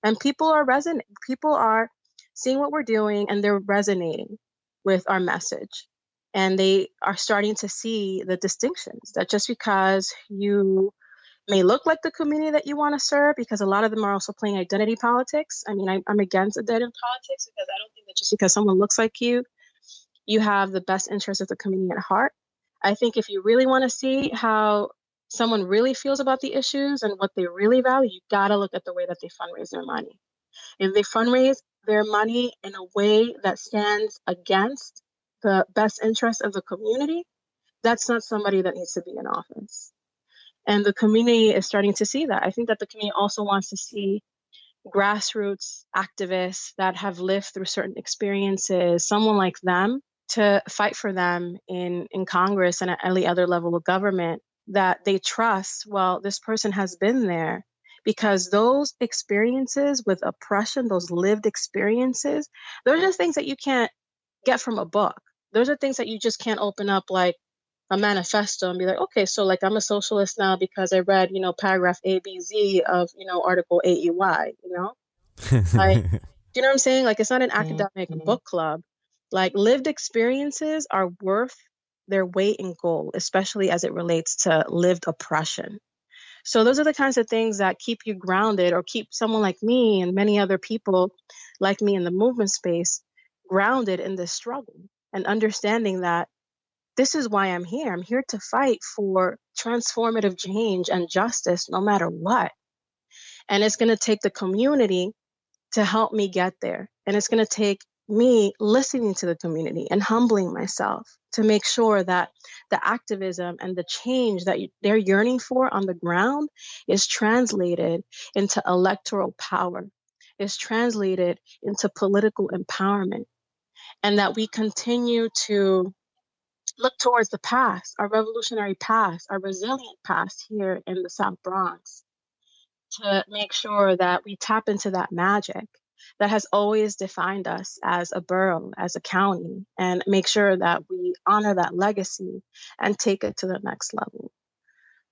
And people are resonating. People are seeing what we're doing and they're resonating with our message. And they are starting to see the distinctions that just because you may look like the community that you want to serve, because a lot of them are also playing identity politics. I mean, I'm against identity politics because I don't think that just because someone looks like you have the best interest of the community at heart. I think if you really want to see how someone really feels about the issues and what they really value, you got to look at the way that they fundraise their money. If they fundraise their money in a way that stands against the best interest of the community, that's not somebody that needs to be in office. And the community is starting to see that. I think that the community also wants to see grassroots activists that have lived through certain experiences, someone like them, to fight for them in Congress and at any other level of government that they trust, well, this person has been there. Because those experiences with oppression, those lived experiences, those are things that you can't get from a book. Those are things that you just can't open up like a manifesto and be like, okay, so like I'm a socialist now because I read, paragraph A, B, Z of, Article AEY, Like, do you know what I'm saying? Like, it's not an academic book club. Like, lived experiences are worth their weight in gold, especially as it relates to lived oppression. So those are the kinds of things that keep you grounded or keep someone like me and many other people like me in the movement space grounded in this struggle and understanding that this is why I'm here. I'm here to fight for transformative change and justice no matter what. And it's going to take the community to help me get there. And it's going to take me listening to the community and humbling myself to make sure that the activism and the change that they're yearning for on the ground is translated into electoral power, is translated into political empowerment, and that we continue to look towards the past, our revolutionary past, our resilient past here in the South Bronx, to make sure that we tap into that magic that has always defined us as a borough, as a county, and make sure that we honor that legacy and take it to the next level.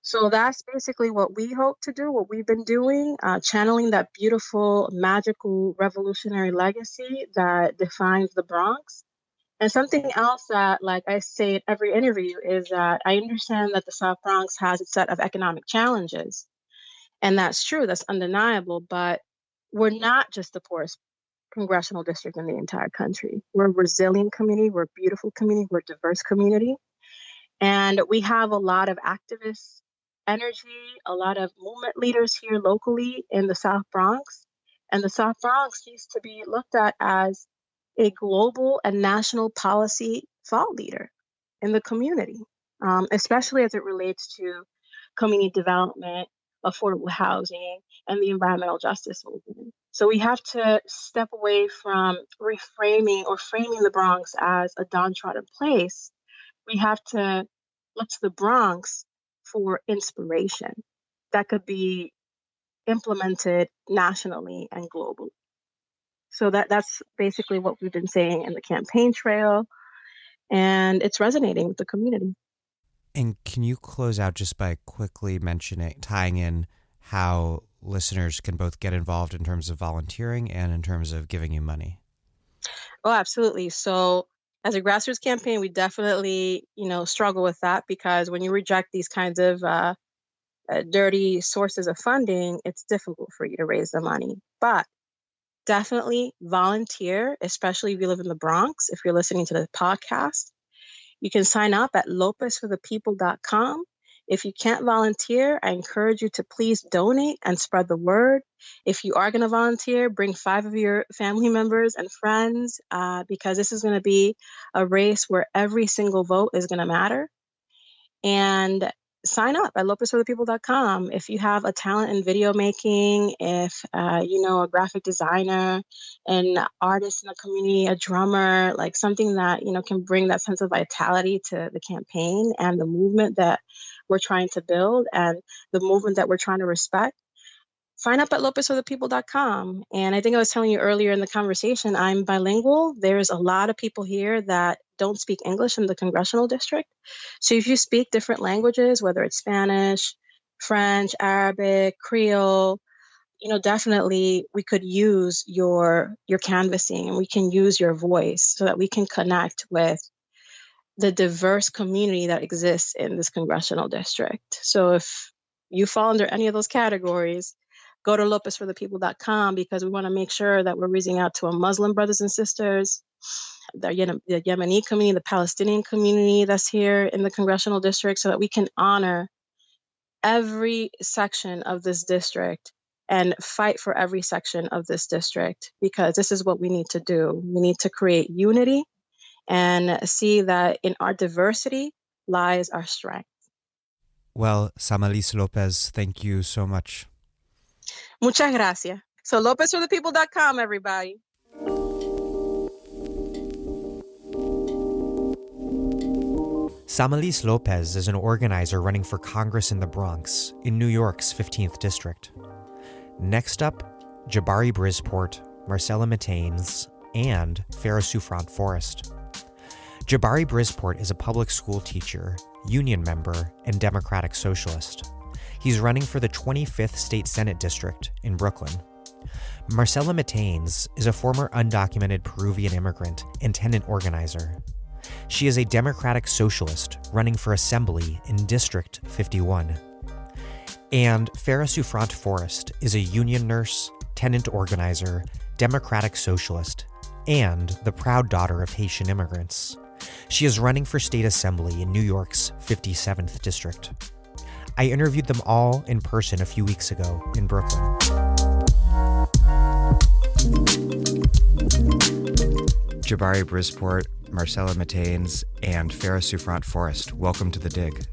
So that's basically what we hope to do, what we've been doing, channeling that beautiful, magical, revolutionary legacy that defines the Bronx. And something else that, like I say in every interview, is that I understand that the South Bronx has a set of economic challenges. And that's true, that's undeniable, but we're not just the poorest congressional district in the entire country. We're a resilient community, we're a beautiful community, we're a diverse community. And we have a lot of activist energy, a lot of movement leaders here locally in the South Bronx. And the South Bronx needs to be looked at as a global and national policy thought leader in the community, especially as it relates to community development, affordable housing, and the environmental justice movement. So we have to step away from reframing or framing the Bronx as a downtrodden place. We have to look to the Bronx for inspiration that could be implemented nationally and globally. So that's basically what we've been saying in the campaign trail, and it's resonating with the community. And can you close out just by quickly tying in how listeners can both get involved in terms of volunteering and in terms of giving you money? Oh, absolutely. So as a grassroots campaign, we definitely, struggle with that, because when you reject these kinds of dirty sources of funding, it's difficult for you to raise the money. But definitely volunteer, especially if you live in the Bronx. If you're listening to the podcast, you can sign up at lopezforthepeople.com. If you can't volunteer, I encourage you to please donate and spread the word. If you are going to volunteer, bring 5 of your family members and friends, because this is going to be a race where every single vote is going to matter. And sign up at lopezforthepeople.com. If you have a talent in video making, if you know a graphic designer, an artist in the community, a drummer, like something that, you know, can bring that sense of vitality to the campaign and the movement that we're trying to build and the movement that we're trying to respect, sign up at lopezforthepeople.com. And I think I was telling you earlier in the conversation, I'm bilingual. There's a lot of people here that don't speak English in the congressional district. So if you speak different languages, whether it's Spanish, French, Arabic, Creole, you know, definitely we could use your canvassing, and we can use your voice so that we can connect with the diverse community that exists in this congressional district. So if you fall under any of those categories, go to lopezforthepeople.com, because we want to make sure that we're reaching out to our Muslim brothers and sisters, the Yemeni community, the Palestinian community that's here in the congressional district, so that we can honor every section of this district and fight for every section of this district, because this is what we need to do. We need to create unity and see that in our diversity lies our strength. Well, Samelys López, thank you so much. Muchas gracias. So lopezforthepeople.com, everybody. Samelys López is an organizer running for Congress in the Bronx, in New York's 15th District. Next up, Jabari Brisport, Marcela Mitaynes, and Phara Souffrant Forrest. Jabari Brisport is a public school teacher, union member, and Democratic Socialist. He's running for the 25th State Senate District in Brooklyn. Marcela Mitaynes is a former undocumented Peruvian immigrant and tenant organizer. She is a Democratic Socialist running for Assembly in District 51. And Phara Souffrant Forrest is a union nurse, tenant organizer, Democratic Socialist, and the proud daughter of Haitian immigrants. She is running for State Assembly in New York's 57th District. I interviewed them all in person a few weeks ago in Brooklyn. Jabari Brisport, Marcela Mitaynes, and Phara Souffrant Forrest, welcome to The Dig.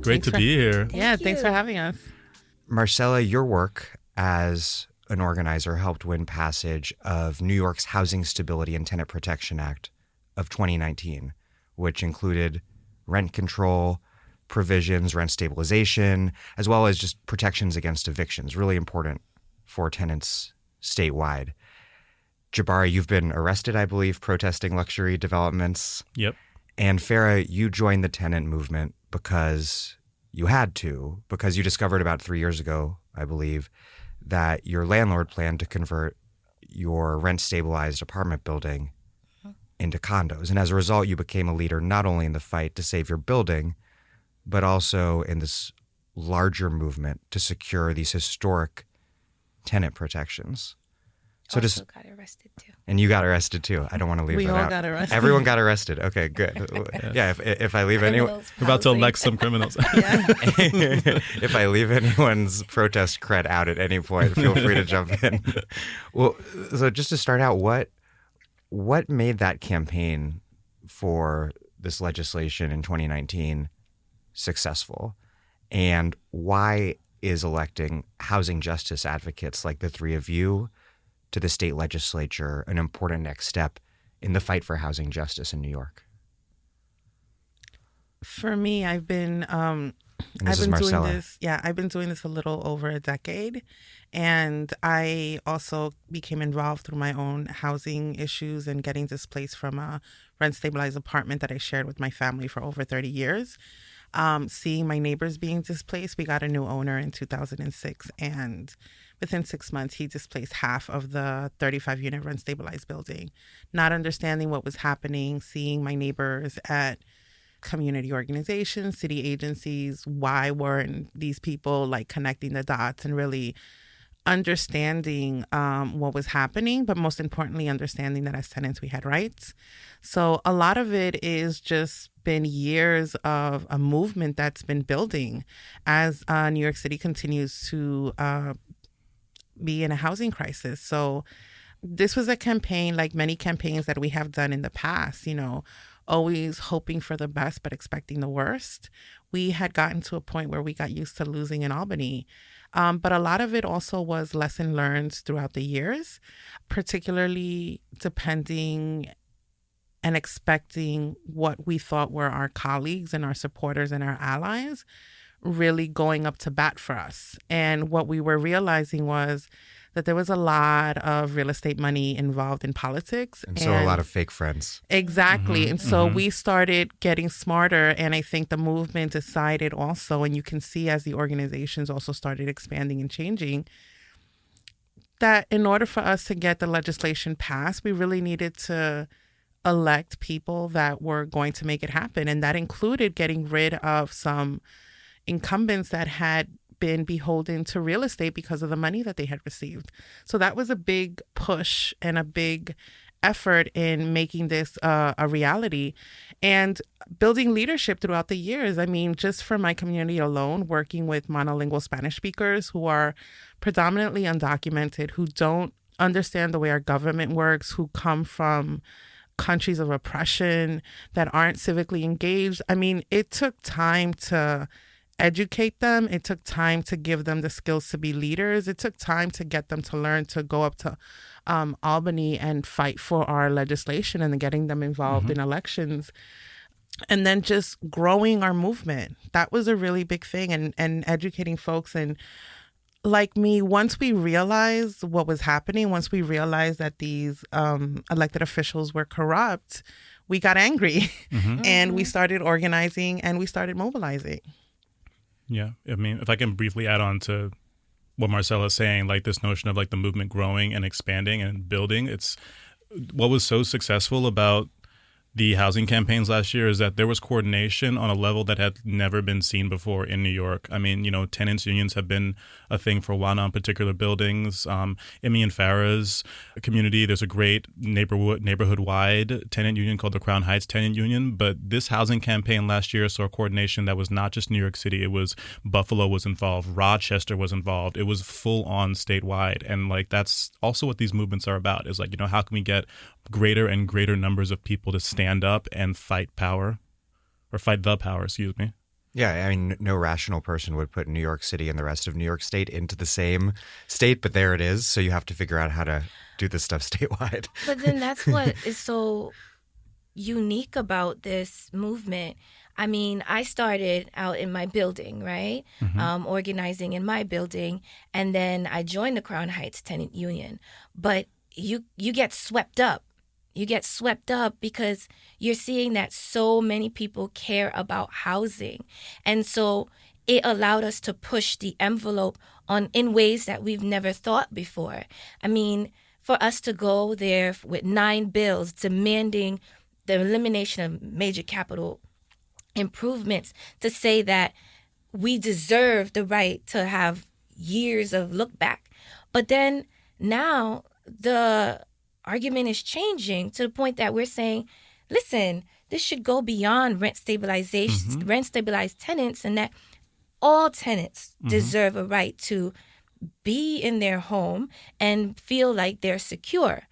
Great to be here. Yeah, thanks for having us. Marcela, your work as an organizer helped win passage of New York's Housing Stability and Tenant Protection Act of 2019, which included rent control provisions, rent stabilization, as well as just protections against evictions, really important for tenants statewide. Jabari, you've been arrested, I believe, protesting luxury developments. Yep. And Phara, you joined the tenant movement because you had to, because you discovered about 3 years ago, I believe, that your landlord planned to convert your rent-stabilized apartment building into condos. And as a result, you became a leader not only in the fight to save your building, but also in this larger movement to secure these historic tenant protections. So also got arrested too. And you got arrested too. I don't want to leave that out. We all got arrested. Everyone got arrested. Okay, good. Yeah, if I leave anyone... We're about to elect some criminals. Yeah. If I leave anyone's protest cred out at any point, feel free to jump in. Well, so just to start out, what made that campaign for this legislation in 2019 successful? And why is electing housing justice advocates like the three of you to the state legislature an important next step in the fight for housing justice in New York? For me, I've been doing this. Yeah, I've been doing this a little over a decade, and I also became involved through my own housing issues and getting displaced from a rent-stabilized apartment that I shared with my family for over 30 years. Seeing my neighbors being displaced, we got a new owner in 2006, and within 6 months, he displaced half of the 35-unit rent-stabilized building. Not understanding what was happening, seeing my neighbors at community organizations, city agencies, why weren't these people like connecting the dots and really understanding what was happening, but most importantly, understanding that as tenants, we had rights. So a lot of it is just been years of a movement that's been building as New York City continues to be in a housing crisis. So this was a campaign like many campaigns that we have done in the past, always hoping for the best but expecting the worst. We had gotten to a point where we got used to losing in Albany. But a lot of it also was lesson learned throughout the years, particularly depending and expecting what we thought were our colleagues and our supporters and our allies really going up to bat for us. And what we were realizing was that there was a lot of real estate money involved in politics. And so a lot of fake friends. Exactly. And so we started getting smarter. And I think the movement decided also, and you can see as the organizations also started expanding and changing, that in order for us to get the legislation passed, we really needed to elect people that were going to make it happen. And that included getting rid of some incumbents that had been beholden to real estate because of the money that they had received. So that was a big push and a big effort in making this a reality and building leadership throughout the years. I mean, just for my community alone, working with monolingual Spanish speakers who are predominantly undocumented, who don't understand the way our government works, who come from countries of oppression, that aren't civically engaged. I mean, it took time to educate them. It took time to give them the skills to be leaders. It took time to get them to learn to go up to Albany and fight for our legislation and getting them involved in elections. And then just growing our movement. That was a really big thing, and educating folks. And like me, once we realized what was happening, once we realized that these elected officials were corrupt, we got angry and we started organizing and we started mobilizing. Yeah. I mean, if I can briefly add on to what Marcela is saying, like this notion of like the movement growing and expanding and building, it's what was so successful about the housing campaigns last year is that there was coordination on a level that had never been seen before in New York. I mean, you know, tenants unions have been a thing for a while now in particular buildings. Emmy and Phara's community, there's a great neighborhood-wide tenant union called the Crown Heights Tenant Union. But this housing campaign last year saw coordination that was not just New York City. It was Buffalo was involved. Rochester was involved. It was full on statewide. And like that's also what these movements are about is like, you know, how can we get greater and greater numbers of people to stand up and fight the power, excuse me. Yeah, I mean, no rational person would put New York City and the rest of New York State into the same state, but there it is. So you have to figure out how to do this stuff statewide. But then that's what is so unique about this movement. I mean, I started out in my building, right? Organizing in my building, and then I joined the Crown Heights Tenant Union. But you get swept up. You get swept up because you're seeing that so many people care about housing. And so it allowed us to push the envelope in ways that we've never thought before. I mean, for us to go there with 9 bills demanding the elimination of major capital improvements, to say that we deserve the right to have years of look back. But then now the argument is changing to the point that we're saying, listen, this should go beyond rent stabilization, rent stabilized tenants, and that all tenants deserve a right to be in their home and feel like they're secure.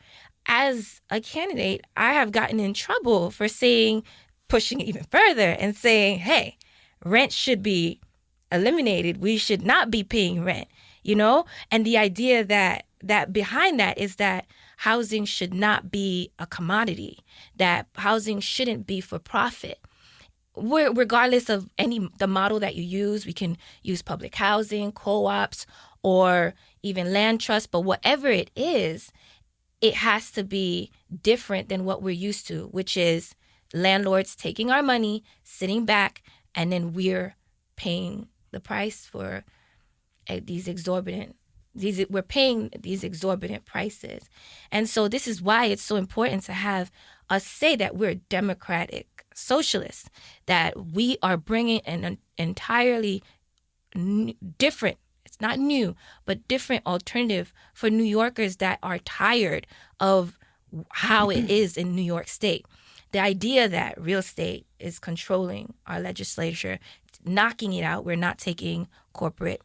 As a candidate, I have gotten in trouble for pushing it even further and saying, hey, rent should be eliminated. We should not be paying rent, you know? And the idea that behind that is that housing should not be a commodity, that housing shouldn't be for profit. Regardless of the model that you use, we can use public housing, co-ops, or even land trust, but whatever it is, it has to be different than what we're used to, which is landlords taking our money, sitting back, and then we're paying the price for we're paying these exorbitant prices. And so this is why it's so important to have us say that we're democratic socialists, that we are bringing an entirely different, it's not new, but different alternative for New Yorkers that are tired of how it is in New York State. The idea that real estate is controlling our legislature, knocking it out. We're not taking corporate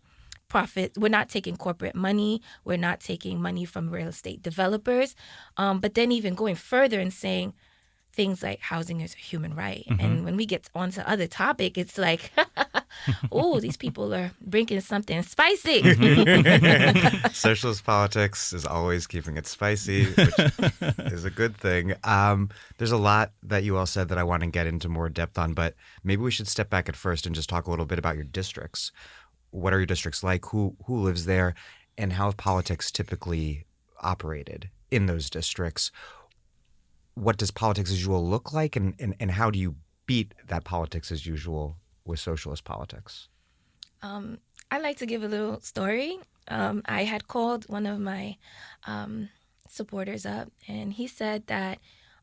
profit. We're not taking corporate money. We're not taking money from real estate developers. But then even going further and saying things like housing is a human right. And when we get onto other topic, it's like, oh, these people are bringing something spicy. Socialist politics is always keeping it spicy, which is a good thing. There's a lot that you all said that I want to get into more depth on, but maybe we should step back at first and just talk a little bit about your districts. What are your districts like? Who lives there? And how have politics typically operated in those districts? What does politics as usual look like, and how do you beat that politics as usual with socialist politics? I like to give a little story. I had called one of my supporters up, and he said that,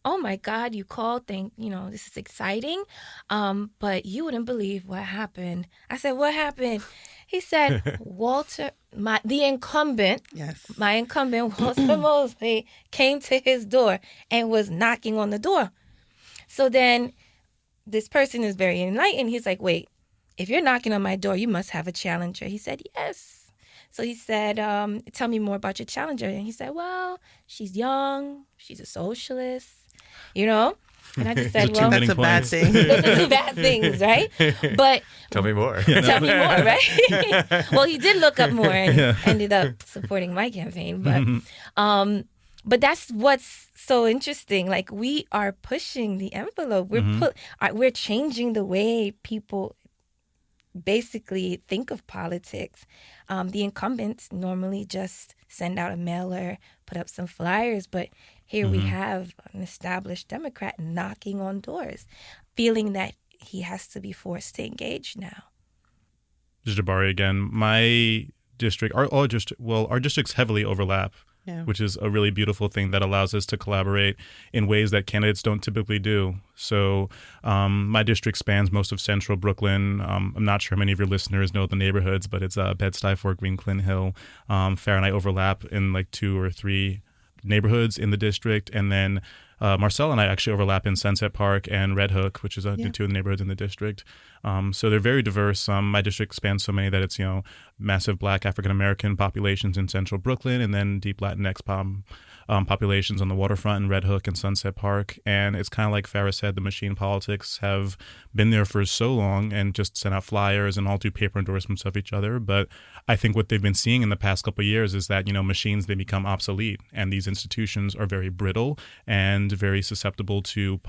oh my God, you called, this is exciting, but you wouldn't believe what happened. I said, what happened? He said, Walter, my incumbent Walter Mosley came to his door and was knocking on the door. So then this person is very enlightened. He's like, wait, if you're knocking on my door, you must have a challenger. He said, yes. So he said, tell me more about your challenger. And he said, well, she's young, she's a socialist, And I just said, well, that's a bad thing. Those are two bad things, right? But tell me more. Tell me more, right? Well, he did look up more and ended up supporting my campaign. But that's what's so interesting. Like, we are pushing the envelope. We're changing the way people basically think of politics. The incumbents normally just send out a mailer, put up some flyers, but here we have an established Democrat knocking on doors, feeling that he has to be forced to engage now. Jabari again. My district, our districts heavily overlap, which is a really beautiful thing that allows us to collaborate in ways that candidates don't typically do. So my district spans most of central Brooklyn. I'm not sure how many of your listeners know the neighborhoods, but it's Bed-Stuy, Fort Greene, Clinton Hill. Phara and I overlap in like 2 or 3 neighborhoods in the district, and then Marcela and I actually overlap in Sunset Park and Red Hook, which is 2 of the neighborhoods in the district. So they're very diverse. My district spans so many that it's massive Black African American populations in central Brooklyn, and then deep Latinx populations on the waterfront in Red Hook and Sunset Park. And it's kind of like Phara said, the machine politics have been there for so long and just sent out flyers and all do paper endorsements of each other. But I think what they've been seeing in the past couple of years is that, machines, they become obsolete, and these institutions are very brittle and very susceptible to,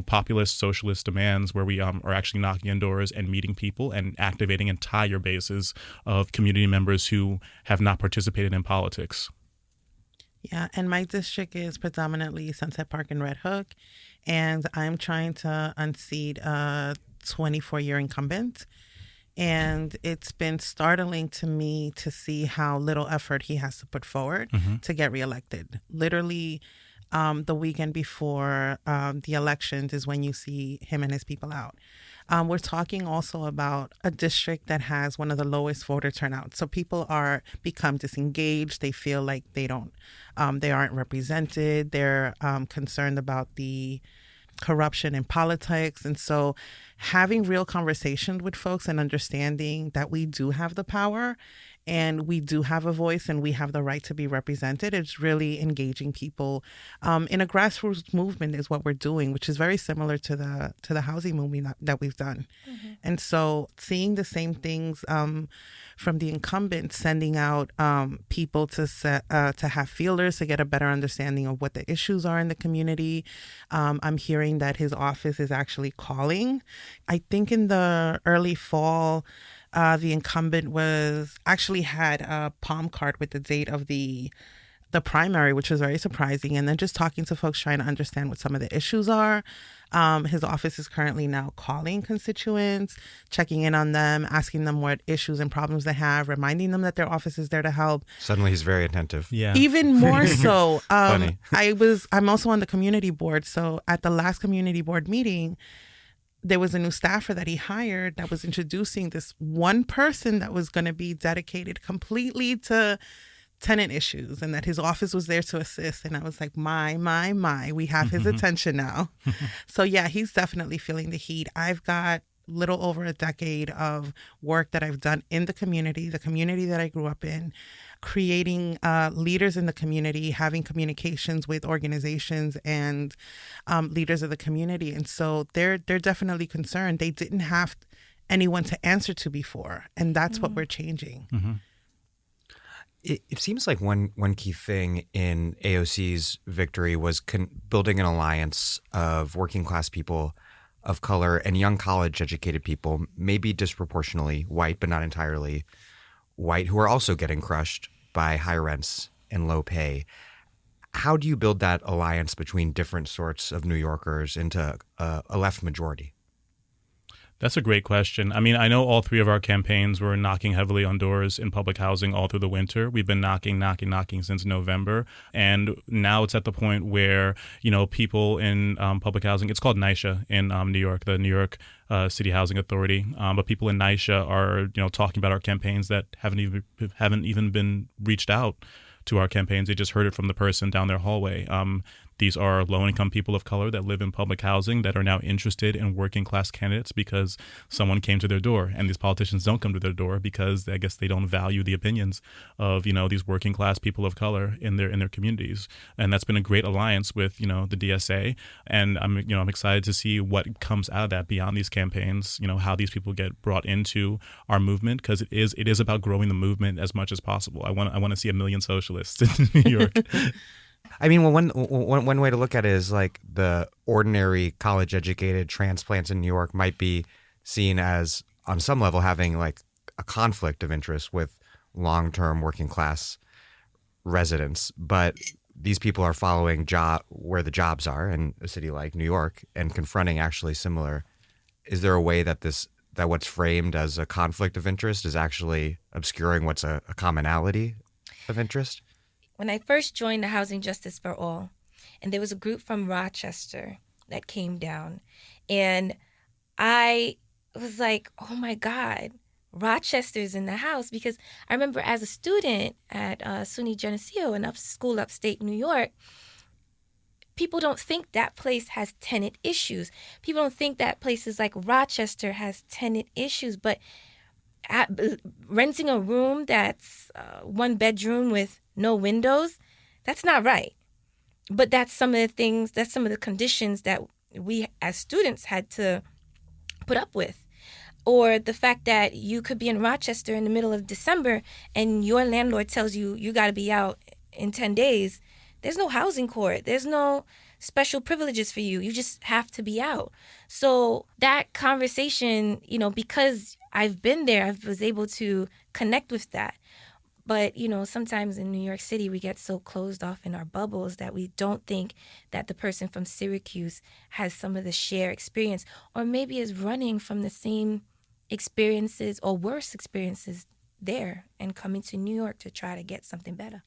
populist socialist demands where we are actually knocking on doors and meeting people and activating entire bases of community members who have not participated in politics. Yeah, and my district is predominantly Sunset Park and Red Hook, and I'm trying to unseat a 24-year incumbent. And it's been startling to me to see how little effort he has to put forward to get reelected. Literally, the weekend before the elections is when you see him and his people out. We're talking also about a district that has one of the lowest voter turnout. So people become disengaged. They feel like they aren't represented. They're concerned about the corruption in politics. And so having real conversations with folks and understanding that we do have the power and we do have a voice and we have the right to be represented, it's really engaging people in a grassroots movement is what we're doing, which is very similar to the housing movement that we've done. And so seeing the same things from the incumbent, sending out people to have feelers to get a better understanding of what the issues are in the community. I'm hearing that his office is actually calling. I think in the early fall, the incumbent had a palm card with the date of the primary, which was very surprising. And then just talking to folks, trying to understand what some of the issues are. His office is currently now calling constituents, checking in on them, asking them what issues and problems they have, reminding them that their office is there to help. Suddenly he's very attentive. Yeah. Even more so. Funny. I'm also on the community board. So at the last community board meeting, there was a new staffer that he hired that was introducing this one person that was going to be dedicated completely to tenant issues, and that his office was there to assist. And I was like, my, we have his attention now. So yeah, he's definitely feeling the heat. I've got little over a decade of work that I've done in the community that I grew up in, creating leaders in the community, having communications with organizations and leaders of the community. And so they're definitely concerned. They didn't have anyone to answer to before. And that's what we're changing. Mm-hmm. It seems like one key thing in AOC's victory was building an alliance of working class people of color and young college educated people, maybe disproportionately white, but not entirely white, who are also getting crushed by high rents and low pay. How do you build that alliance between different sorts of New Yorkers into a left majority? That's a great question. I mean, I know all three of our campaigns were knocking heavily on doors in public housing all through the winter. We've been knocking since November. And now it's at the point where, people in public housing, it's called NYCHA in New York, the New York City Housing Authority. But people in NYCHA are, talking about our campaigns that haven't even been reached out to our campaigns. They just heard it from the person down their hallway. These are low-income people of color that live in public housing that are now interested in working-class candidates because someone came to their door, and these politicians don't come to their door because I guess they don't value the opinions of these working-class people of color in their communities. And that's been a great alliance with the DSA, and I'm excited to see what comes out of that beyond these campaigns. How these people get brought into our movement, because it is about growing the movement as much as possible. I want to see 1 million socialists in New York. I mean, well, one way to look at it is like the ordinary college-educated transplants in New York might be seen as, on some level, having like a conflict of interest with long-term working-class residents. But these people are following where the jobs are in a city like New York and confronting actually similar. Is there a way that what's framed as a conflict of interest is actually obscuring what's a commonality of interest? When I first joined the Housing Justice for All, and there was a group from Rochester that came down, and I was like, oh my God, Rochester's in the house, because I remember as a student at SUNY Geneseo in school upstate New York, people don't think that place has tenant issues. People don't think that places like Rochester has tenant issues, but renting a room that's 1 bedroom with no windows, that's not right. But that's some of the conditions that we as students had to put up with. Or the fact that you could be in Rochester in the middle of December and your landlord tells you you got to be out in 10 days. There's no housing court. There's no special privileges for you. You just have to be out. So that conversation, because I've been there, I was able to connect with that. But, sometimes in New York City, we get so closed off in our bubbles that we don't think that the person from Syracuse has some of the shared experience, or maybe is running from the same experiences or worse experiences there and coming to New York to try to get something better.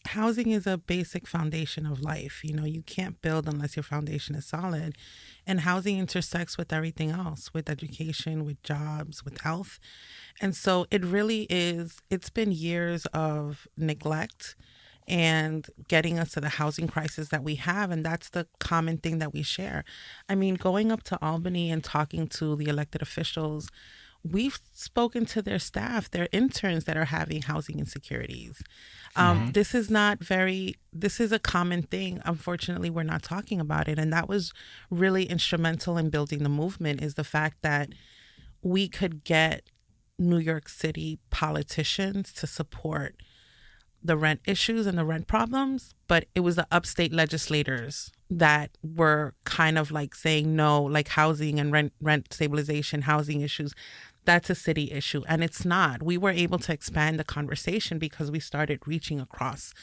Housing is a basic foundation of life. You can't build unless your foundation is solid. And housing intersects with everything else, with education, with jobs, with health. And so it's been years of neglect and getting us to the housing crisis that we have. And that's the common thing that we share. I mean, going up to Albany and talking to the elected officials, we've spoken to their staff, their interns that are having housing insecurities. This is a common thing. Unfortunately, we're not talking about it. And that was really instrumental in building the movement, is the fact that we could get New York City politicians to support the rent issues and the rent problems, but it was the upstate legislators that were kind of like saying no, like housing and rent stabilization, housing issues. That's a city issue. And it's not. We were able to expand the conversation because we started reaching across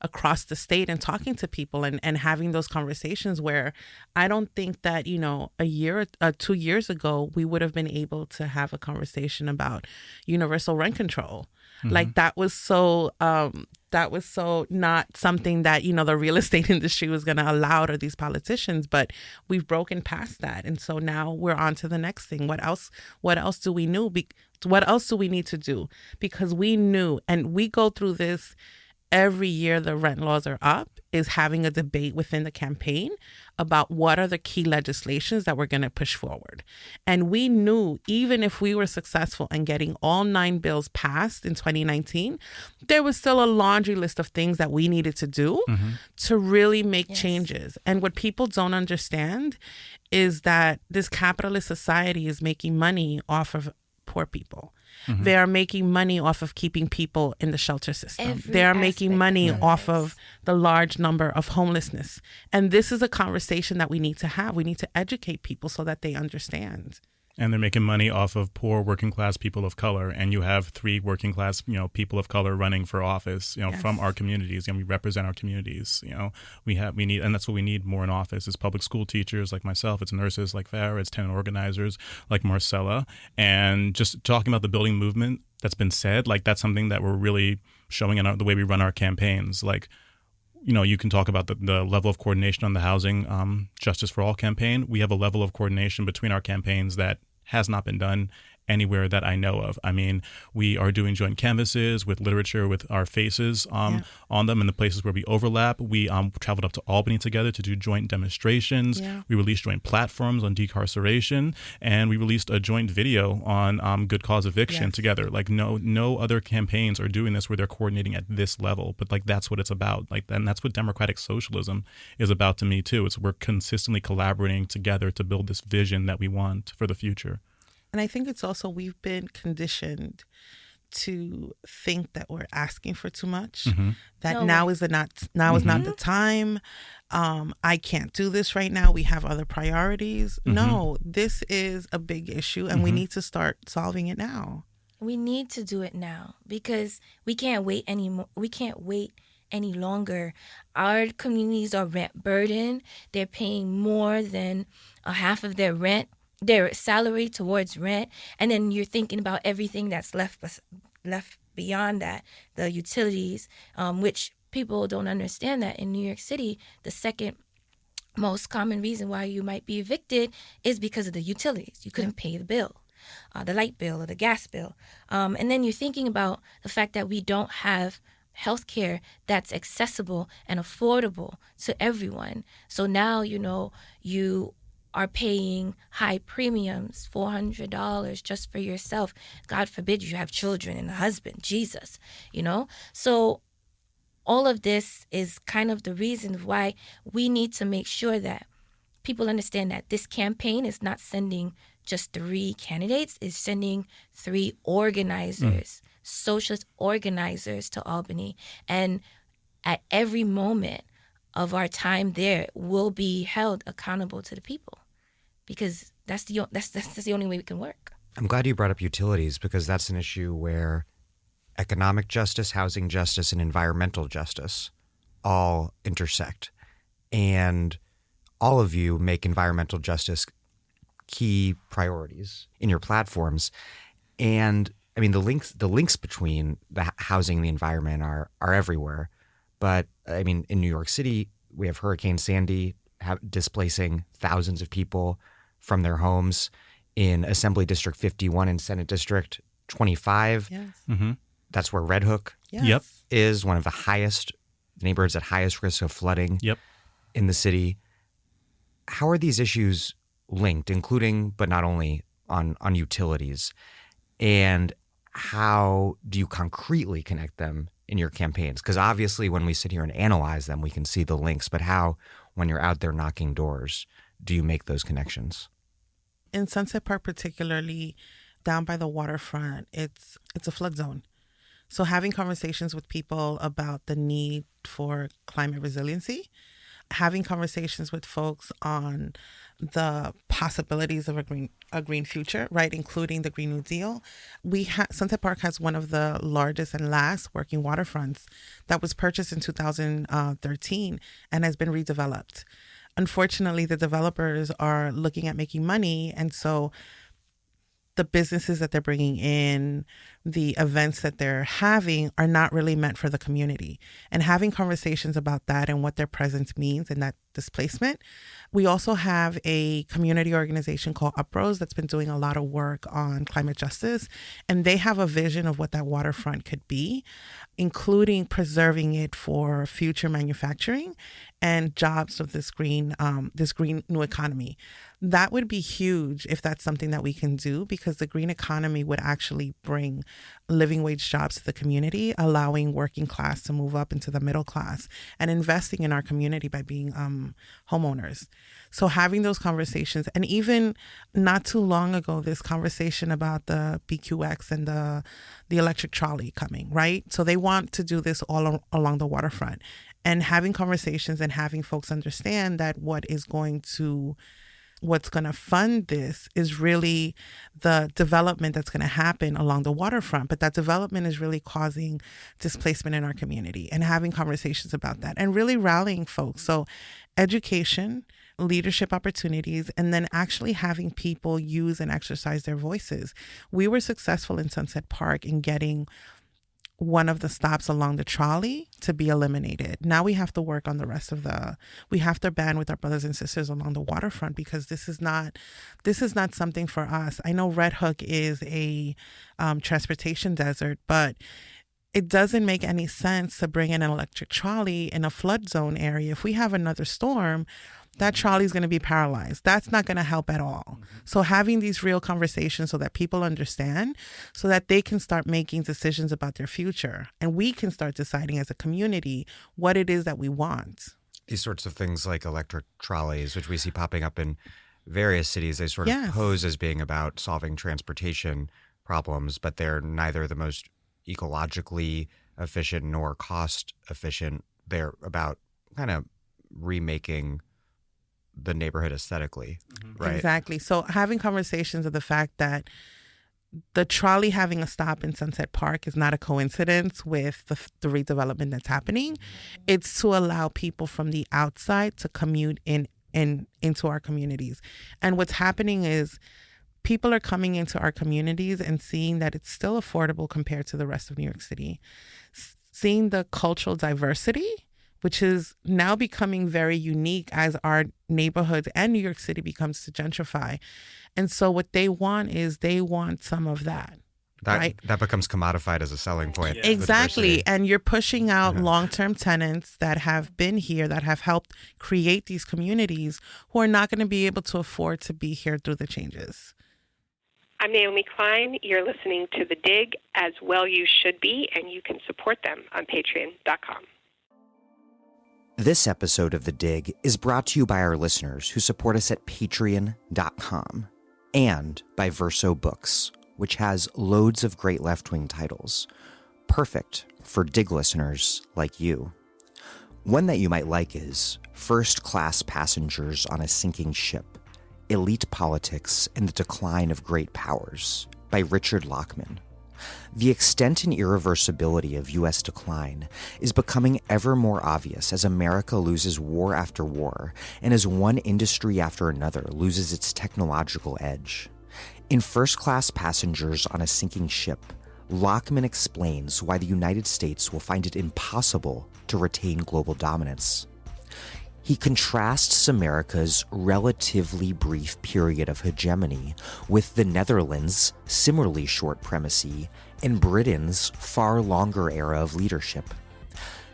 the state and talking to people and having those conversations where I don't think that, 2 years ago, we would have been able to have a conversation about universal rent control. Mm-hmm. Like that was so not something that, the real estate industry was going to allow to these politicians, but we've broken past that. And so now we're on to the next thing. What else do we know? What else do we need to do? Because we knew, and we go through this every year the rent laws are up is having a debate within the campaign about what are the key legislations that we're going to push forward. And we knew even if we were successful in getting all 9 bills passed in 2019, there was still a laundry list of things that we needed to do to really make changes. And what people don't understand is that this capitalist society is making money off of poor people. They are making money off of keeping people in the shelter system. They are making money off of the large number of homelessness. And this is a conversation that we need to have. We need to educate people so that they understand. And they're making money off of poor working class people of color. And you have 3 working class, people of color running for office, from our communities. And we represent our communities. We need, and that's what we need more in office is public school teachers like myself. It's nurses like Phara. It's tenant organizers like Marcela. And just talking about the building movement that's been said, like that's something that we're really showing in the way we run our campaigns. Like, you can talk about the level of coordination on the housing Justice for All campaign. We have a level of coordination between our campaigns that has not been done anywhere that I know of. I mean, we are doing joint canvases with literature with our faces on them in the places where we overlap. We traveled up to Albany together to do joint demonstrations. Yeah. We released joint platforms on decarceration, and we released a joint video on good cause eviction together. Like no other campaigns are doing this where they're coordinating at this level. But like that's what it's about. Like, and that's what democratic socialism is about to me too. It's we're consistently collaborating together to build this vision that we want for the future. And I think it's also we've been conditioned to think that we're asking for too much. That now is not the time. I can't do this right now. We have other priorities. No, this is a big issue, and we need to start solving it now. We need to do it now because we can't wait anymore. We can't wait any longer. Our communities are rent burdened. They're paying more than half of their rent. Their salary towards rent, and then you're thinking about everything that's left beyond that, the utilities, which people don't understand that in New York City, the second most common reason why you might be evicted is because of the utilities. You couldn't pay the bill, the light bill or the gas bill. And then you're thinking about the fact that we don't have healthcare that's accessible and affordable to everyone. So now, you are paying high premiums, $400 just for yourself. God forbid you have children and a husband, Jesus, So all of this is kind of the reason why we need to make sure that people understand that this campaign is not sending just 3 candidates, it's sending 3 organizers, socialist organizers to Albany. And at every moment of our time there will be held accountable to the people. Because that's the only way we can work. I'm glad you brought up utilities because that's an issue where economic justice, housing justice, and environmental justice all intersect. And all of you make environmental justice key priorities in your platforms. And I mean, the links between the housing and the environment are everywhere. But I mean, in New York City, we have Hurricane Sandy displacing thousands of people from their homes. In Assembly District 51 and Senate District 25. Yes. That's where Red Hook is one of the highest neighborhoods at highest risk of flooding in the city. How are these issues linked, including but not only on utilities? And how do you concretely connect them in your campaigns? Because obviously when we sit here and analyze them, we can see the links. But how, when you're out there knocking doors, do you make those connections? In Sunset Park particularly, down by the waterfront, it's a flood zone. So having conversations with people about the need for climate resiliency, having conversations with folks on the possibilities of a green future, right, including the Green New Deal. Sunset Park has one of the largest and last working waterfronts that was purchased in 2013 and has been redeveloped. Unfortunately, the developers are looking at making money, and so the businesses that they're bringing in the events that they're having are not really meant for the community. And having conversations about that and what their presence means and that displacement. We also have a community organization called Uprose that's been doing a lot of work on climate justice. And they have a vision of what that waterfront could be, including preserving it for future manufacturing and jobs of this green new economy. That would be huge if that's something that we can do, because the green economy would actually bring living wage jobs to the community, allowing working class to move up into the middle class and investing in our community by being homeowners. So having those conversations, and even not too long ago, this conversation about the BQX and the electric trolley coming, right? So they want to do this all along the waterfront, and having conversations and having folks understand that what's going to fund this is really the development that's going to happen along the waterfront. But that development is really causing displacement in our community, and having conversations about that and really rallying folks. So education, leadership opportunities, and then actually having people use and exercise their voices. We were successful in Sunset Park in getting one of the stops along the trolley to be eliminated. Now we have to work on the rest of we have to band with our brothers and sisters along the waterfront, because this is not something for us. I know Red Hook is a transportation desert, but it doesn't make any sense to bring in an electric trolley in a flood zone area. If we have another storm, that trolley is going to be paralyzed. That's not going to help at all. So having these real conversations so that people understand, so that they can start making decisions about their future, and we can start deciding as a community what it is that we want. These sorts of things like electric trolleys, which we see popping up in various cities, they sort of pose as being about solving transportation problems, but they're neither the most ecologically efficient nor cost efficient. They're about kind of remaking the neighborhood aesthetically, right? Exactly. So having conversations of the fact that the trolley having a stop in Sunset Park is not a coincidence with the redevelopment that's happening. It's to allow people from the outside to commute into our communities. And what's happening is people are coming into our communities and seeing that it's still affordable compared to the rest of New York City. Seeing the cultural diversity, which is now becoming very unique as our neighborhoods and New York City becomes to gentrify. And so what they want is some of that. Right? That becomes commodified as a selling point. Yeah. Exactly. And you're pushing out long-term tenants that have been here, that have helped create these communities, who are not going to be able to afford to be here through the changes. I'm Naomi Klein. You're listening to The Dig, as well you should be, and you can support them on patreon.com. This episode of The Dig is brought to you by our listeners who support us at patreon.com, and by Verso Books, which has loads of great left-wing titles, perfect for Dig listeners like you. One that you might like is First Class Passengers on a Sinking Ship, Elite Politics and the Decline of Great Powers by Richard Lockman. The extent and irreversibility of U.S. decline is becoming ever more obvious as America loses war after war and as one industry after another loses its technological edge. In First Class Passengers on a Sinking Ship, Lockman explains why the United States will find it impossible to retain global dominance. He contrasts America's relatively brief period of hegemony with the Netherlands' similarly short primacy and Britain's far longer era of leadership.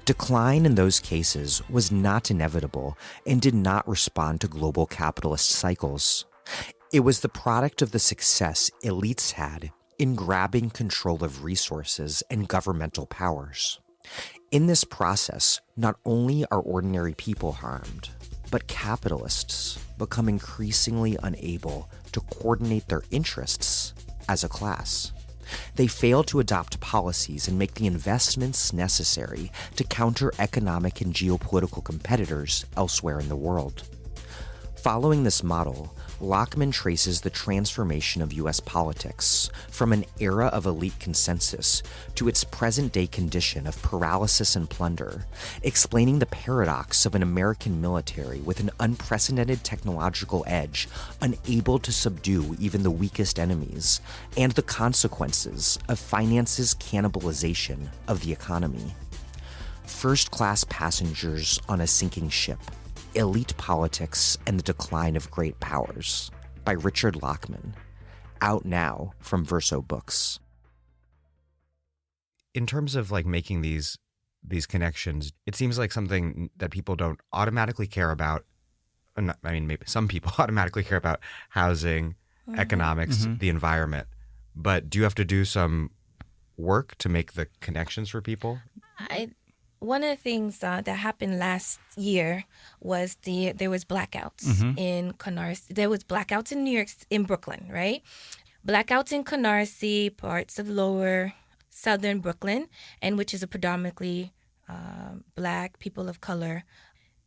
Decline in those cases was not inevitable and did not respond to global capitalist cycles. It was the product of the success elites had in grabbing control of resources and governmental powers. In this process, not only are ordinary people harmed, but capitalists become increasingly unable to coordinate their interests as a class. They fail to adopt policies and make the investments necessary to counter economic and geopolitical competitors elsewhere in the world. Following this model, Lockman traces the transformation of U.S. politics from an era of elite consensus to its present-day condition of paralysis and plunder, explaining the paradox of an American military with an unprecedented technological edge, unable to subdue even the weakest enemies, and the consequences of finance's cannibalization of the economy. First-class passengers on a sinking ship, Elite Politics and the Decline of Great Powers by Richard Lockman, out now from Verso Books. In terms of like making these connections, it seems like something that people don't automatically care about. I mean, maybe some people automatically care about housing, economics, the environment. But do you have to do some work to make the connections for people? One of the things that happened last year was there was blackouts in Canarsie. There was blackouts in New York, in Brooklyn, right? Blackouts in Canarsie, parts of lower southern Brooklyn, and which is a predominantly Black, people of color.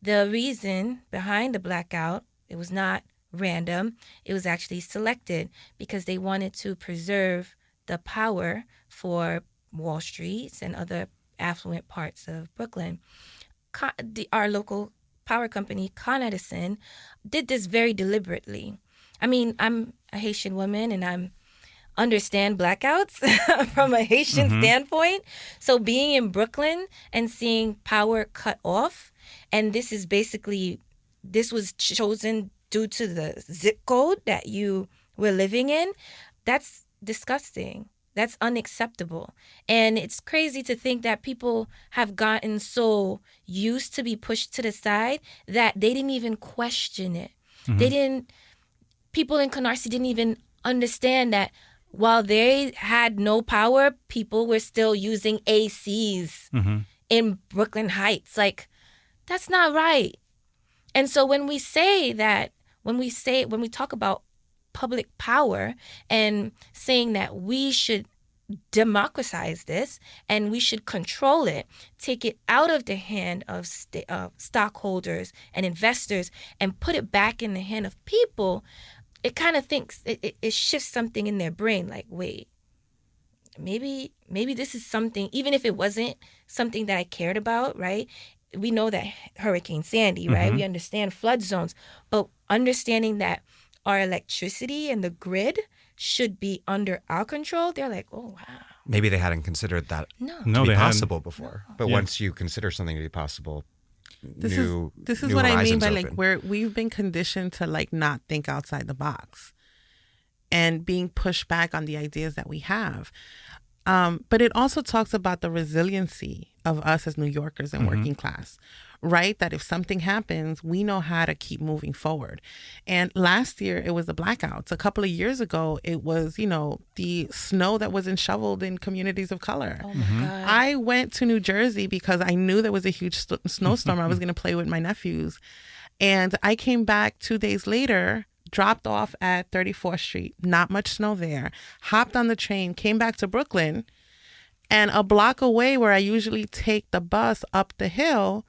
The reason behind the blackout, it was not random. It was actually selected because they wanted to preserve the power for Wall Street and other affluent parts of Brooklyn. Our local power company, Con Edison, did this very deliberately. I mean, I'm a Haitian woman and I understand blackouts from a Haitian standpoint. So being in Brooklyn and seeing power cut off, and this was chosen due to the zip code that you were living in, that's disgusting. That's unacceptable. And it's crazy to think that people have gotten so used to be pushed to the side that they didn't even question it. People in Canarsie didn't even understand that while they had no power, people were still using ACs in Brooklyn Heights. Like, that's not right. And so when we talk about public power and saying that we should democratize this and we should control it, take it out of the hand of stockholders and investors and put it back in the hand of people, it kind of thinks, it shifts something in their brain. Like, wait, maybe this is something, even if it wasn't something that I cared about, right? We know that Hurricane Sandy, right? We understand flood zones, but understanding that our electricity and the grid should be under our control, they're like, oh, wow. Maybe they hadn't considered that to be possible before. But once you consider something to be possible, this is what I mean by like we've been conditioned to like not think outside the box and being pushed back on the ideas that we have. But it also talks about the resiliency of us as New Yorkers and working class, right? That if something happens, we know how to keep moving forward. And last year, it was the blackouts. A couple of years ago, it was, the snow that wasn't shoveled in communities of color. Oh, my God. I went to New Jersey because I knew there was a huge snowstorm. I was going to play with my nephews. And I came back 2 days later, dropped off at 34th Street, not much snow there, hopped on the train, came back to Brooklyn, and a block away where I usually take the bus up the hill,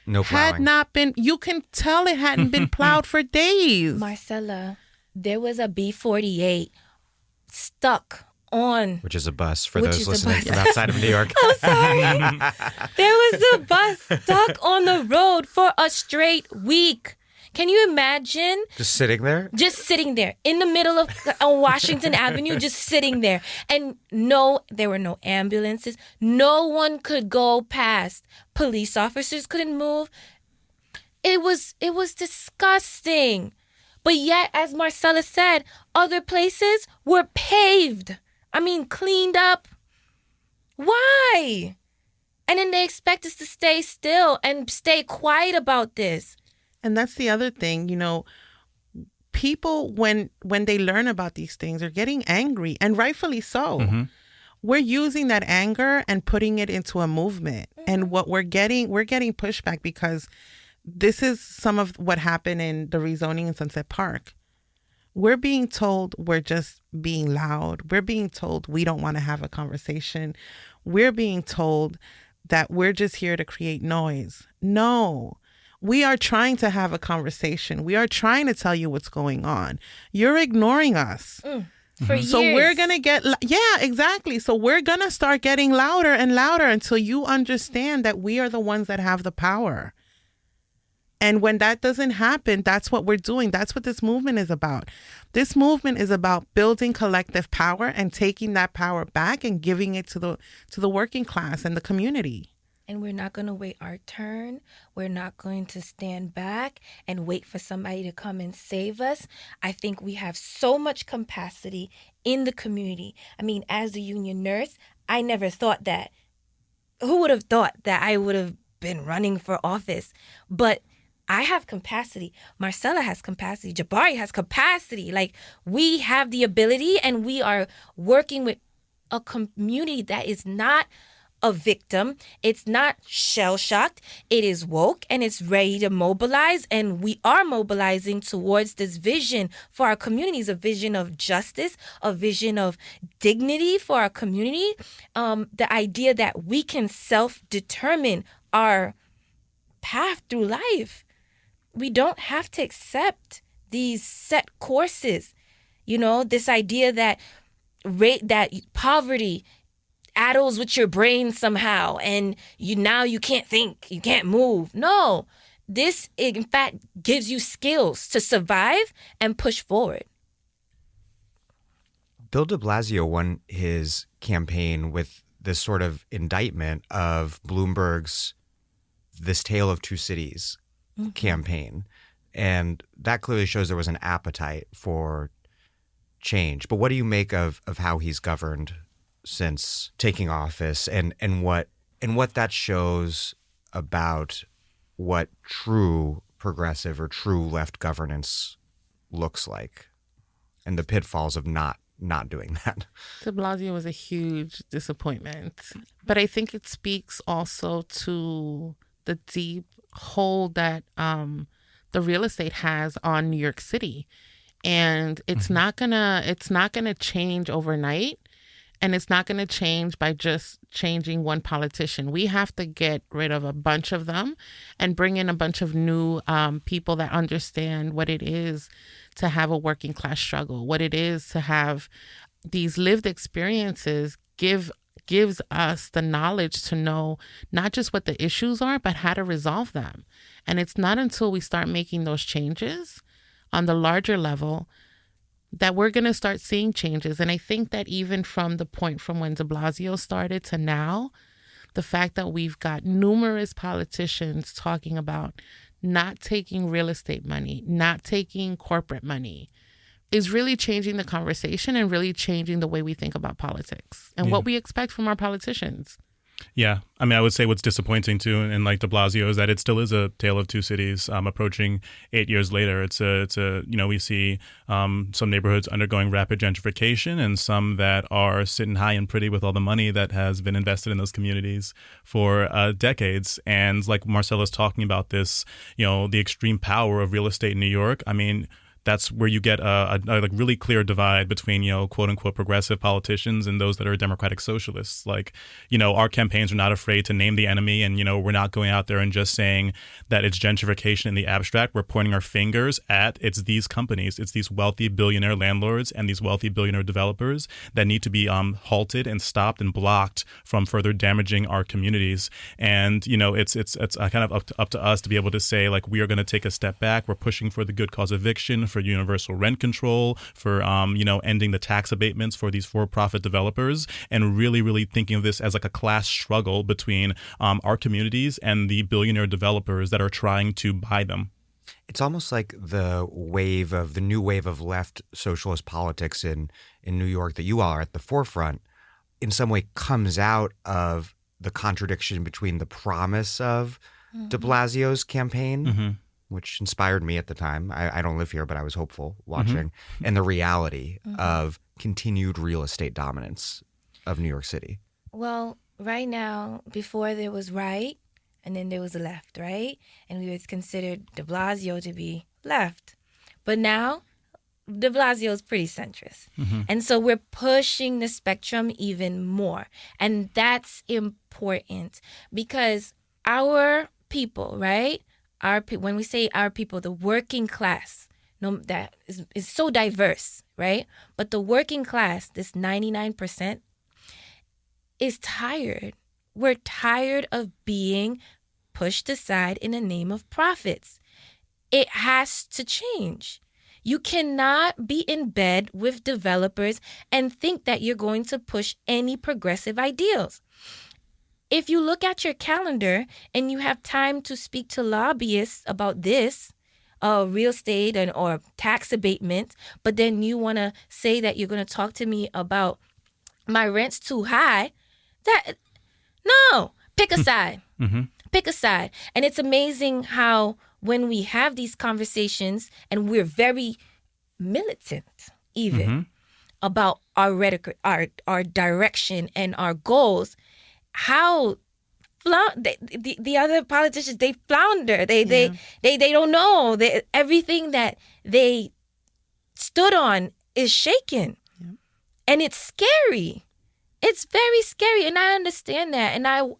no plowing. Had not been, you can tell it hadn't been plowed for days. Marcela, there was a B-48 stuck on... Which is a bus for those listening from outside of New York. I'm sorry. There was a bus stuck on the road for a straight week. Can you imagine? Just sitting there? Just sitting there in the middle of Washington Avenue, just sitting there. And there were no ambulances. No one could go past. Police officers couldn't move. It was disgusting. But yet, as Marcela said, other places were paved. I mean, cleaned up. Why? And then they expect us to stay still and stay quiet about this. And that's the other thing, people, when they learn about these things, are getting angry, and rightfully so. We're using that anger and putting it into a movement. And what we're getting pushback because this is some of what happened in the rezoning in Sunset Park. We're being told we're just being loud. We're being told we don't want to have a conversation. We're being told that we're just here to create noise. No. We are trying to have a conversation. We are trying to tell you what's going on. You're ignoring us. For years. So we're going to get, yeah, exactly. So we're going to start getting louder and louder until you understand that we are the ones that have the power. And when that doesn't happen, that's what we're doing. That's what this movement is about. This movement is about building collective power and taking that power back and giving it to the working class and the community. And we're not going to wait our turn. We're not going to stand back and wait for somebody to come and save us. I think we have so much capacity in the community. I mean, as a union nurse, I never thought that. Who would have thought that I would have been running for office? But I have capacity. Marcela has capacity. Jabari has capacity. Like, we have the ability, and we are working with a community that is not a victim. It's not shell-shocked. It is woke, and it's ready to mobilize, and we are mobilizing towards this vision for our communities, a vision of justice, a vision of dignity for our community, the idea that we can self-determine our path through life. We don't have to accept these set courses. You know, this idea that poverty addles with your brain somehow, and you can't think, you can't move. No, this in fact gives you skills to survive and push forward. Bill de Blasio won his campaign with this sort of indictment of Bloomberg's This Tale of Two Cities campaign. And that clearly shows there was an appetite for change. But what do you make of how he's governed since taking office, and what that shows about what true progressive or true left governance looks like, and the pitfalls of not doing that? De Blasio was a huge disappointment, but I think it speaks also to the deep hold that the real estate has on New York City, and it's not gonna change overnight. And it's not going to change by just changing one politician. We have to get rid of a bunch of them and bring in a bunch of new people that understand what it is to have a working class struggle, what it is to have these lived experiences gives us the knowledge to know not just what the issues are, but how to resolve them. And it's not until we start making those changes on the larger level that we're going to start seeing changes. And I think that even from the point from when de Blasio started to now, the fact that we've got numerous politicians talking about not taking real estate money, not taking corporate money, is really changing the conversation and really changing the way we think about politics and what we expect from our politicians. Yeah. I mean, I would say what's disappointing too, and like de Blasio, is that it still is a tale of two cities approaching 8 years later. It's a we see some neighborhoods undergoing rapid gentrification and some that are sitting high and pretty with all the money that has been invested in those communities for decades. And like Marcela's talking about this, the extreme power of real estate in New York. I mean, that's where you get a like really clear divide between, quote unquote, progressive politicians and those that are democratic socialists. Like, our campaigns are not afraid to name the enemy. And, we're not going out there and just saying that it's gentrification in the abstract. We're pointing our fingers at it's these companies. It's these wealthy billionaire landlords and these wealthy billionaire developers that need to be halted and stopped and blocked from further damaging our communities. And, it's kind of up to us to be able to say, like, we are going to take a step back. We're pushing for the good cause eviction, for universal rent control, for ending the tax abatements for these for-profit developers, and really, really thinking of this as like a class struggle between our communities and the billionaire developers that are trying to buy them. It's almost like the new wave of left socialist politics in New York that you all are at the forefront, in some way comes out of the contradiction between the promise of de Blasio's campaign, which inspired me at the time. I don't live here, but I was hopeful watching, and the reality of continued real estate dominance of New York City. Well, right now, before there was right, and then there was left, right? And we would consider de Blasio to be left. But now, de Blasio is pretty centrist. And so we're pushing the spectrum even more. And that's important because our people, right, when we say our people, the working class, that is so diverse, right? But the working class, this 99%, is tired. We're tired of being pushed aside in the name of profits. It has to change. You cannot be in bed with developers and think that you're going to push any progressive ideals. If you look at your calendar and you have time to speak to lobbyists about this, real estate or tax abatement, but then you want to say that you're going to talk to me about my rent's too high, no, pick a side. Mm-hmm. Pick a side. And it's amazing how when we have these conversations and we're very militant even about our rhetoric, our direction and our goals, how the other politicians, they flounder. They don't know. Everything that they stood on is shaken. Yeah. And it's scary. It's very scary, and I understand that. And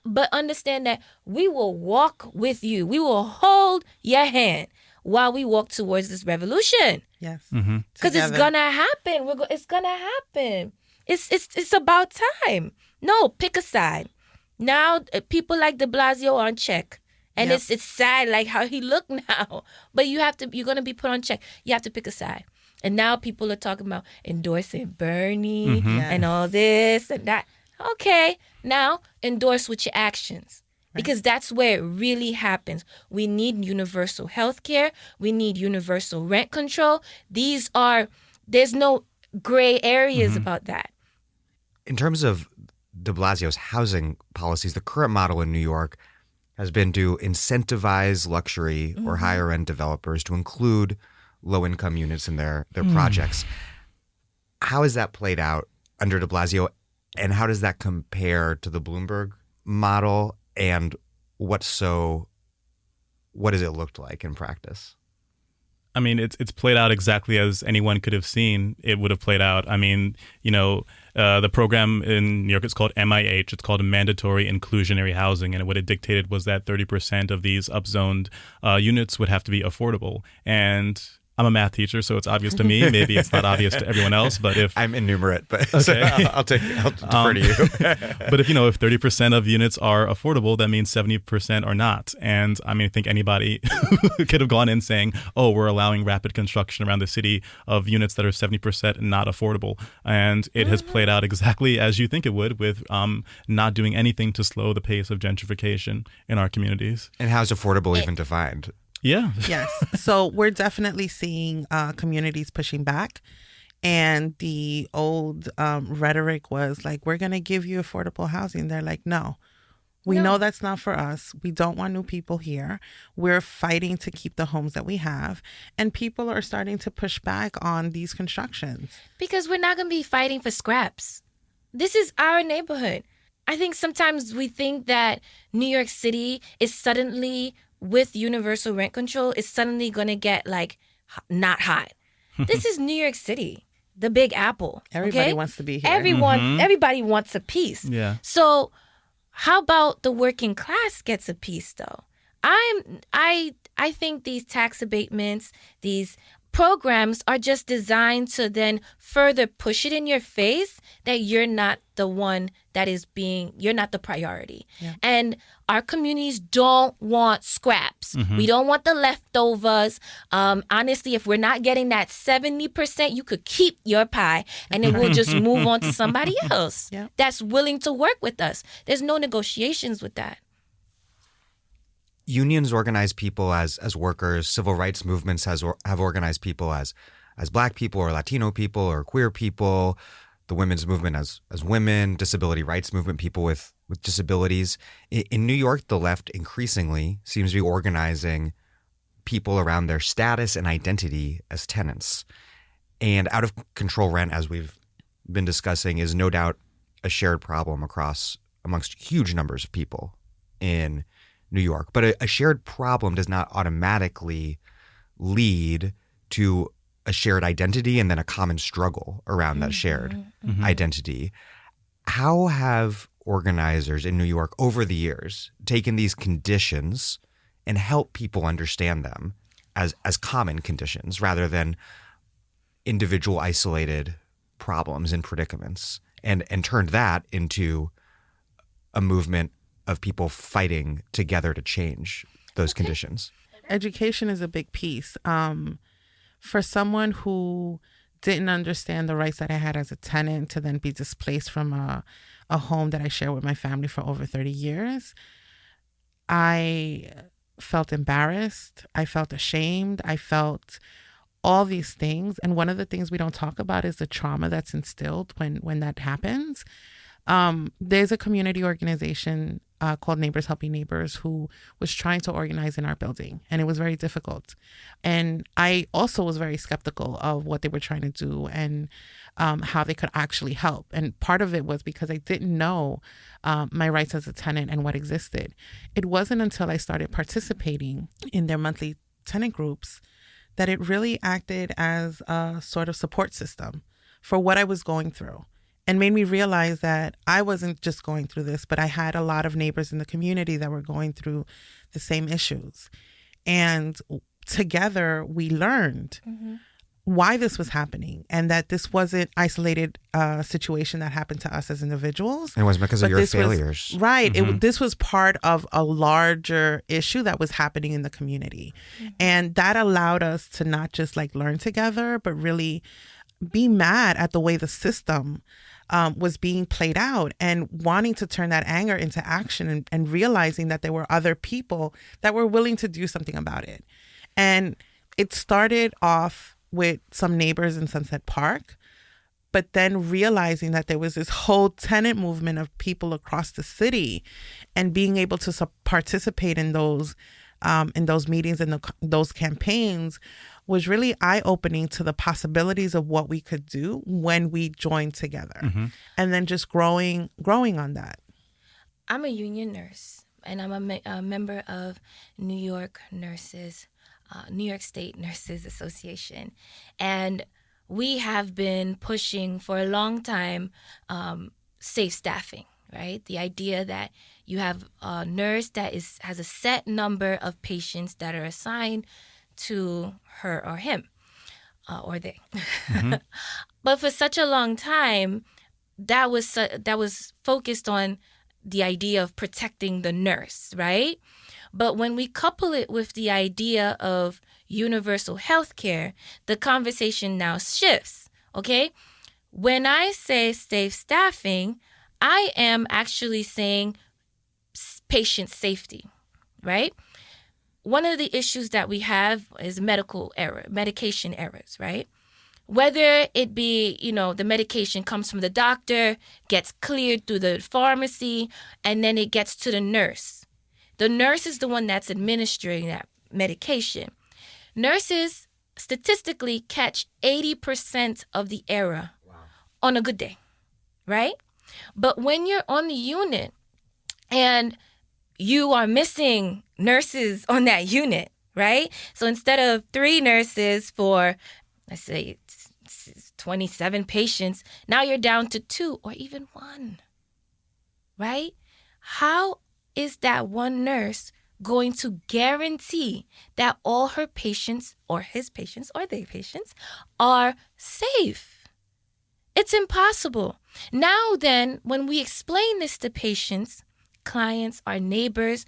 but understand that we will walk with you. We will hold your hand while we walk towards this revolution. Yes, because it's gonna happen. It's gonna happen. It's about time. No, pick a side. Now people like De Blasio are on check, and it's sad like how he looked now. But you're gonna be put on check. You have to pick a side. And now people are talking about endorsing Bernie and all this and that. Okay, now endorse with your actions. Right. Because that's where it really happens. We need universal health care. We need universal rent control. There's no gray areas about that. In terms of de Blasio's housing policies, the current model in New York has been to incentivize luxury or higher-end developers to include low-income units in their projects. How has that played out under de Blasio, and how does that compare to the Bloomberg model, and what does it look like in practice? I mean, it's played out exactly as anyone could have seen it would have played out. I mean, the program in New York is called MIH. It's called Mandatory Inclusionary Housing. And what it dictated was that 30% of these upzoned units would have to be affordable. And I'm a math teacher, so it's obvious to me. Maybe it's not obvious to everyone else, but if I'm innumerate, but okay. So I'll defer to you. But if 30% of units are affordable, that means 70% are not. And I mean, I think anybody could have gone in saying, "Oh, we're allowing rapid construction around the city of units that are 70% not affordable," and it has played out exactly as you think it would, with not doing anything to slow the pace of gentrification in our communities. And how's affordable even defined? Yeah. Yes. So we're definitely seeing communities pushing back. And the old rhetoric was like, we're going to give you affordable housing. They're like, no, we know that's not for us. We don't want new people here. We're fighting to keep the homes that we have. And people are starting to push back on these constructions. Because we're not going to be fighting for scraps. This is our neighborhood. I think sometimes we think that New York City is suddenly, with universal rent control, is suddenly going to get not hot. This is New York City, the Big Apple. Everybody wants to be here. Everybody wants a piece. Yeah. So how about the working class gets a piece though? I think these tax abatements, these programs are just designed to then further push it in your face that you're not the one you're not the priority. Yeah. And our communities don't want scraps. We don't want the leftovers. Honestly, if we're not getting that 70%, you could keep your pie and then we'll just move on to somebody else that's willing to work with us. There's no negotiations with that. Unions organize people as workers. Civil rights movements have organized people as Black people or Latino people or queer people. The women's movement as women, disability rights movement, people with disabilities. In New York, the left increasingly seems to be organizing people around their status and identity as tenants. And out of control rent, as we've been discussing, is no doubt a shared problem amongst huge numbers of people in New York. But a shared problem does not automatically lead to a shared identity and then a common struggle around that shared identity. How have organizers in New York over the years taken these conditions and help people understand them as common conditions rather than individual isolated problems and predicaments, and turned that into a movement of people fighting together to change those conditions. Education is a big piece. For someone who didn't understand the rights that I had as a tenant to then be displaced from a home that I shared with my family for over 30 years, I felt embarrassed. I felt ashamed. I felt all these things. And one of the things we don't talk about is the trauma that's instilled when that happens. There's a community organization called Neighbors Helping Neighbors who was trying to organize in our building, and it was very difficult. And I also was very skeptical of what they were trying to do and how they could actually help. And part of it was because I didn't know my rights as a tenant and what existed. It wasn't until I started participating in their monthly tenant groups that it really acted as a sort of support system for what I was going through, and made me realize that I wasn't just going through this, but I had a lot of neighbors in the community that were going through the same issues. And together we learned why this was happening, and that this wasn't isolated situation that happened to us as individuals. It wasn't because of your failures. Right. This was part of a larger issue that was happening in the community. And that allowed us to not just like learn together, but really be mad at the way the system was being played out, and wanting to turn that anger into action, and realizing that there were other people that were willing to do something about it. And it started off with some neighbors in Sunset Park, but then realizing that there was this whole tenant movement of people across the city, and being able to participate in those meetings and those campaigns was really eye-opening to the possibilities of what we could do when we joined together. And then just growing on that. I'm a union nurse, and I'm a member of New York State Nurses Association. And we have been pushing for a long time safe staffing, right? The idea that you have a nurse that has a set number of patients that are assigned to her or him or they. But for such a long time, that was focused on the idea of protecting the nurse, right? But when we couple it with the idea of universal health care, the conversation now shifts, okay? When I say safe staffing, I am actually saying patient safety, right? One of the issues that we have is medication errors, right? Whether it be, the medication comes from the doctor, gets cleared through the pharmacy, and then it gets to the nurse. The nurse is the one that's administering that medication. Nurses statistically catch 80% of the error on a good day, right? But when you're on the unit and you are missing nurses on that unit, right? So instead of 3 nurses for, let's say, 27 patients, now you're down to 2 or even 1, right? How is that one nurse going to guarantee that all her patients or his patients or their patients are safe? It's impossible. Now then, when we explain this to patients, clients, our neighbors,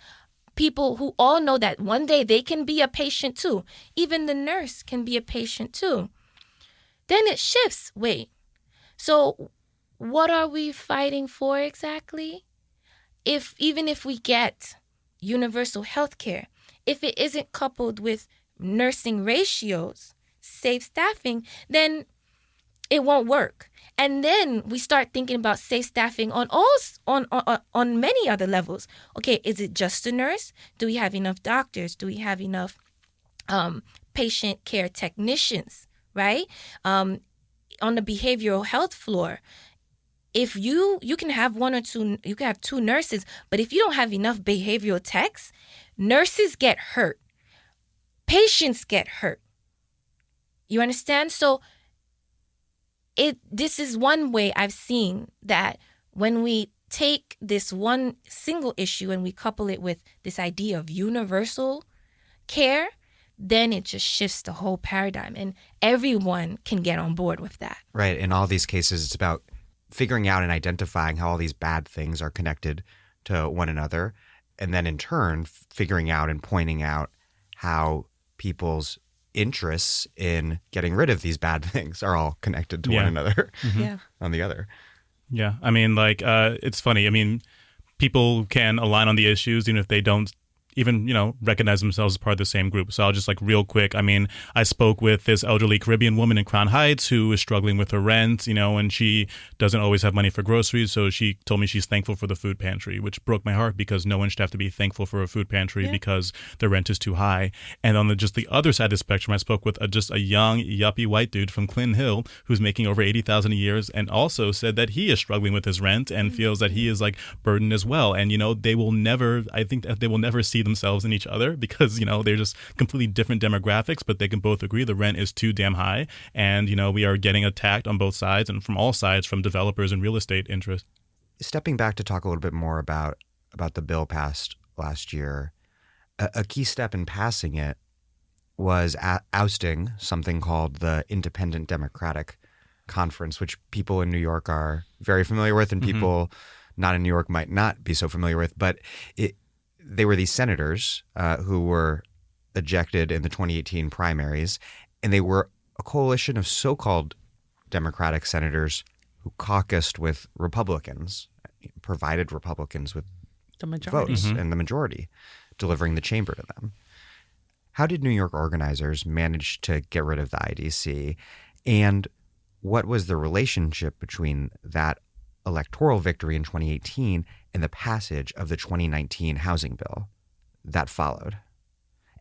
people who all know that one day they can be a patient too, even the nurse can be a patient too, then it shifts. Wait, so what are we fighting for exactly? Even if we get universal health care, if it isn't coupled with nursing ratios, safe staffing, then it won't work. And then we start thinking about safe staffing on many other levels. Okay, is it just a nurse? Do we have enough doctors? Do we have enough patient care technicians, right? On the behavioral health floor, if you can have 1 or 2, you can have 2 nurses, but if you don't have enough behavioral techs, nurses get hurt. Patients get hurt. You understand? So this is one way I've seen that when we take this one single issue and we couple it with this idea of universal care, then it just shifts the whole paradigm and everyone can get on board with that. Right. In all these cases, it's about figuring out and identifying how all these bad things are connected to one another. And then in turn, figuring out and pointing out how people's interests in getting rid of these bad things are all connected to one another on the other. Yeah. I mean, like, it's funny. I mean, people can align on the issues even if they don't even, recognize themselves as part of the same group. So I'll just real quick. I mean, I spoke with this elderly Caribbean woman in Crown Heights who is struggling with her rent, and she doesn't always have money for groceries. So she told me she's thankful for the food pantry, which broke my heart because no one should have to be thankful for a food pantry because the rent is too high. And on just the other side of the spectrum, I spoke with just a young yuppie white dude from Clinton Hill who's making over $80,000 a year and also said that he is struggling with his rent and feels that he is burdened as well. And, they will never see themselves in each other because, they're just completely different demographics, but they can both agree the rent is too damn high. And, we are getting attacked on both sides and from all sides from developers and real estate interests. Stepping back to talk a little bit more about the bill passed last year, a key step in passing it was ousting something called the Independent Democratic Conference, which people in New York are very familiar with and people not in New York might not be so familiar with. But they were these senators who were ejected in the 2018 primaries, and they were a coalition of so-called Democratic senators who caucused with Republicans, provided Republicans with the majority. Votes and the majority, delivering the chamber to them. How did New York organizers manage to get rid of the IDC, and what was the relationship between that electoral victory in 2018 and the passage of the 2019 housing bill that followed?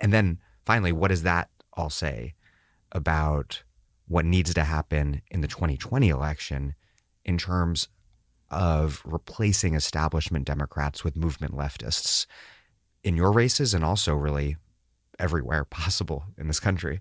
And then finally, what does that all say about what needs to happen in the 2020 election in terms of replacing establishment Democrats with movement leftists in your races and also really everywhere possible in this country?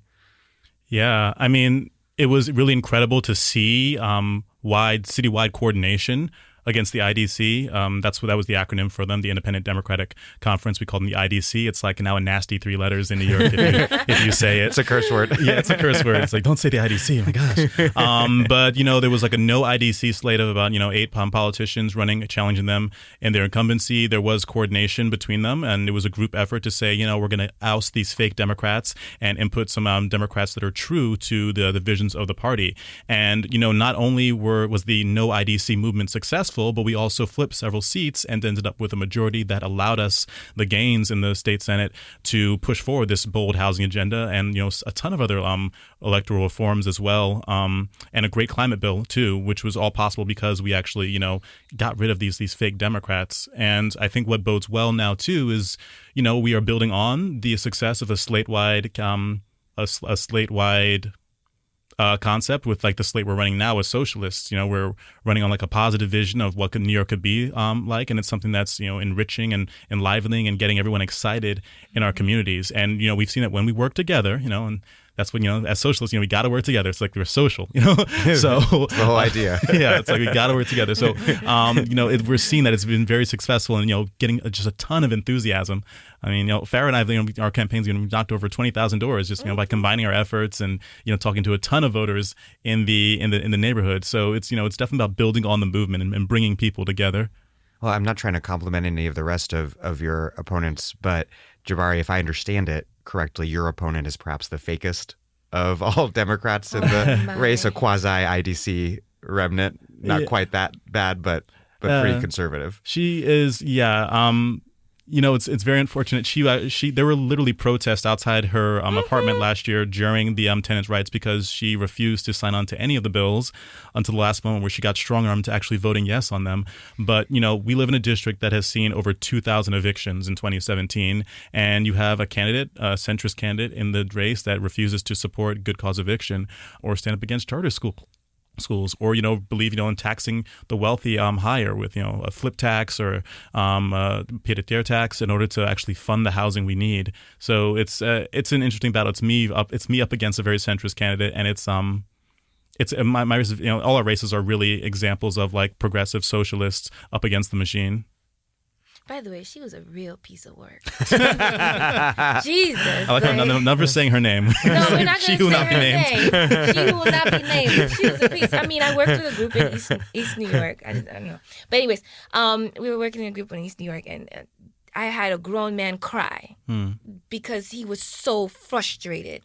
Yeah, I mean, it was really incredible to see citywide coordination against the IDC. That was the acronym for them, the Independent Democratic Conference. We call them the IDC. It's now a nasty 3 letters in New York if you say it. It's a curse word. Yeah, it's a curse word. It's don't say the IDC. Oh my gosh. But there was a no IDC slate of about 8 politicians challenging them in their incumbency. There was coordination between them, and it was a group effort to say, we're going to oust these fake Democrats and input some Democrats that are true to the visions of the party. And not only was the no IDC movement successful, but we also flipped several seats and ended up with a majority that allowed us the gains in the state Senate to push forward this bold housing agenda and a ton of other electoral reforms as well, and a great climate bill too, which was all possible because we actually got rid of these fake Democrats. And I think what bodes well now too is we are building on the success of a slate-wide concept with the slate we're running now as socialists. We're running on a positive vision of what New York could be like, and it's something that's enriching and enlivening and getting everyone excited in our communities. And we've seen it when we work together, and that's when, as socialists, we got to work together. It's we're social, So it's the whole idea. Yeah, it's we got to work together. So, we're seeing that it's been very successful and, getting just a ton of enthusiasm. I mean, Phara and I, our campaign's knocked over 20,000 doors just, by combining our efforts and, talking to a ton of voters in the neighborhood. So it's, it's definitely about building on the movement and bringing people together. Well, I'm not trying to compliment any of the rest of your opponents, but Jabari, if I understand it correctly, your opponent is perhaps the fakest of all Democrats in the race, a quasi-IDC remnant, not quite that bad, but pretty conservative. She is, it's very unfortunate. There were literally protests outside her apartment last year during the tenants' rights because she refused to sign on to any of the bills until the last moment where she got strong-armed to actually voting yes on them. But, we live in a district that has seen over 2,000 evictions in 2017, and you have a candidate, a centrist candidate in the race that refuses to support good cause eviction or stand up against charter schools, or believe in taxing the wealthy higher with a flip tax or a pied-à-terre tax in order to actually fund the housing we need. So it's an interesting battle. It's me up against a very centrist candidate, and it's all our races are really examples of like progressive socialists up against the machine. By the way, she was a real piece of work. Jesus. I like her never saying her name. No, we're not going to say her name. She will not be named. She was a piece. I mean, I worked with a group in East New York. I don't know. But anyways, we were working in a group in East New York, and I had a grown man cry because he was so frustrated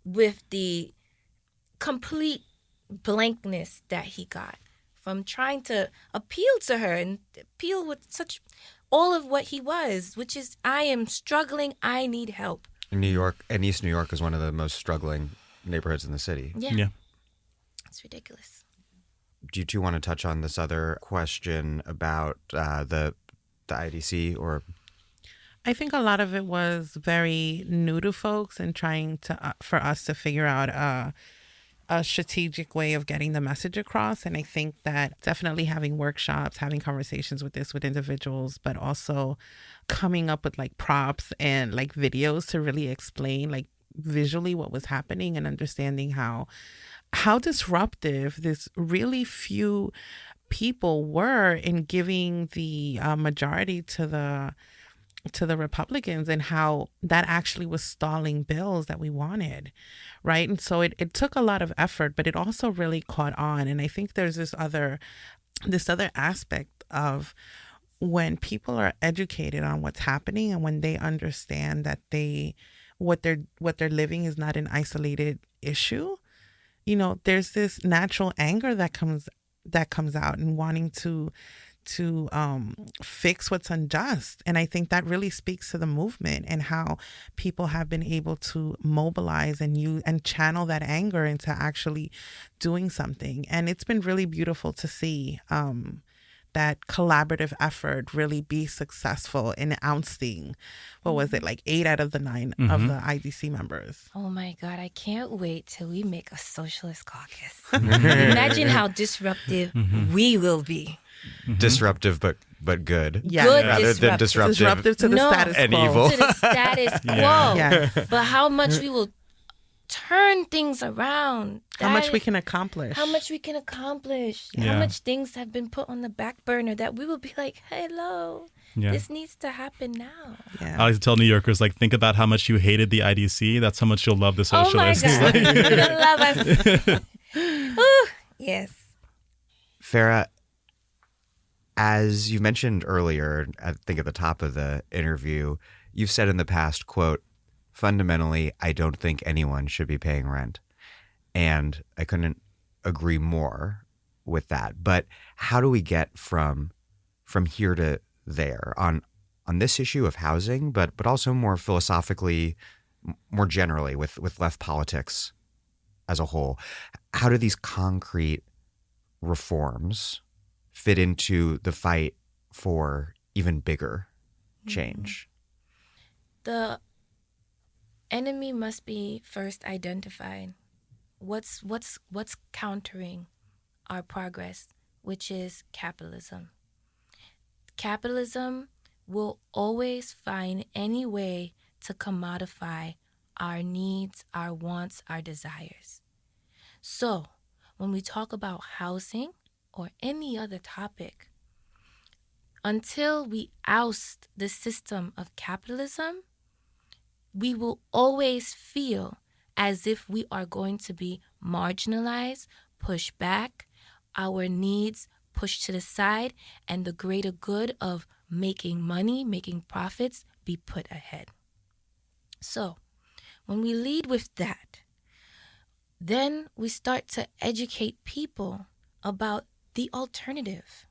with the complete blankness that he got from trying to appeal to her and appeal with such all of what he was, which is, I am struggling, I need help. New York and East New York is one of the most struggling neighborhoods in the city. Yeah. It's ridiculous. Do you two want to touch on this other question about the IDC or? I think a lot of it was very new to folks and trying to for us to figure out a strategic way of getting the message across. And I think that definitely having workshops, having conversations with individuals, but also coming up with like props and like videos to really explain like visually what was happening and understanding how disruptive this really few people were in giving the majority to the Republicans, and how that actually was stalling bills that we wanted, right? And so it took a lot of effort, but it also really caught on. And I think there's this other aspect of when people are educated on what's happening and when they understand that what they're living is not an isolated issue, there's this natural anger that comes out and wanting to fix what's unjust. And I think that really speaks to the movement and how people have been able to mobilize and channel that anger into actually doing something. And it's been really beautiful to see that collaborative effort really be successful in ousting, what was it, like 8 out of the 9 of the IDC members. Oh my God, I can't wait till we make a socialist caucus. Imagine how disruptive we will be. Disruptive, but good. Yeah. Good rather than disruptive to the status quo. and evil. To the status quo. Yeah. But how much we will turn things around. How much we can accomplish. How much we can accomplish. Yeah. How much things have been put on the back burner that we will be like, hello, this needs to happen now. Yeah. I like to tell New Yorkers, like, think about how much you hated the IDC. That's how much you'll love the socialists. Oh my God. You're going to love us. Ooh, yes. Phara, as you mentioned earlier, I think at the top of the interview, you've said in the past, quote, fundamentally, I don't think anyone should be paying rent. And I couldn't agree more with that. But how do we get from here to there on this issue of housing, but also more philosophically, more generally with left politics as a whole? How do these concrete reforms fit into the fight for even bigger change? The enemy must be first identified. What's countering our progress, which is capitalism. Capitalism will always find any way to commodify our needs, our wants, our desires. So when we talk about housing or any other topic, until we oust the system of capitalism, we will always feel as if we are going to be marginalized, pushed back, our needs pushed to the side, and the greater good of making money, making profits be put ahead. So when we lead with that, then we start to educate people about the alternative.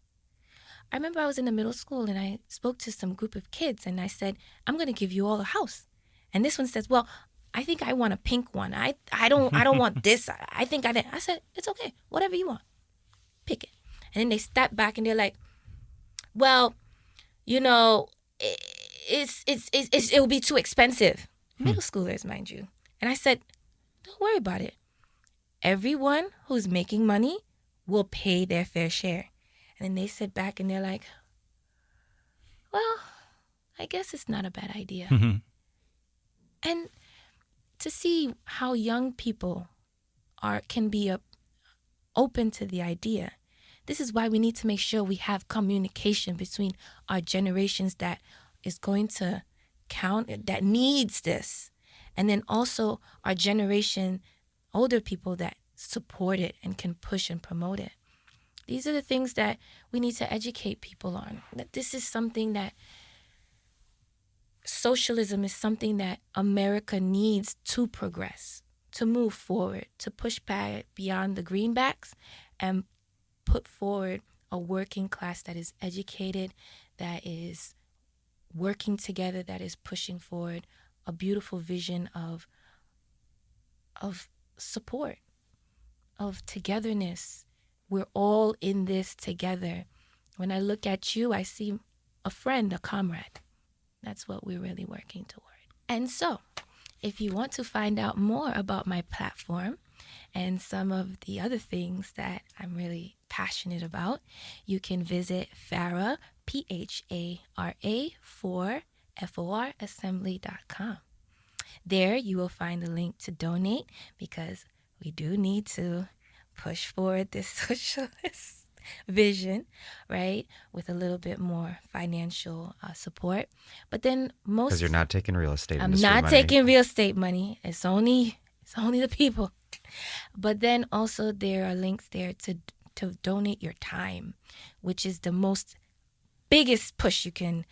I remember I was in the middle school and I spoke to some group of kids and I said, I'm going to give you all a house. And this one says, well, I think I want a pink one. I don't want this. I said, it's okay. Whatever you want. Pick it. And then they step back and they're like, well, it will be too expensive. Middle schoolers, mind you. And I said, don't worry about it. Everyone who's making money will pay their fair share. And then they sit back and they're like, well, I guess it's not a bad idea. Mm-hmm. And to see how young people can be open to the idea. This is why we need to make sure we have communication between our generations that is going to count, that needs this. And then also our generation, older people that support it and can push and promote it. These are the things that we need to educate people on. That this is something that socialism is something that America needs to progress, to move forward, to push back beyond the greenbacks and put forward a working class that is educated, that is working together, that is pushing forward a beautiful vision of support, of togetherness. We're all in this together. When I look at you, I see a friend, a comrade. That's what we're really working toward. And so, if you want to find out more about my platform and some of the other things that I'm really passionate about, you can visit Phara, PHARA, Assembly.com. There you will find a link to donate, because we do need to push forward this socialist vision, right, with a little bit more financial support. But then most, because you're not taking real estate. I'm not taking real estate money. It's only the people. But then also there are links there to donate your time, which is the biggest push you can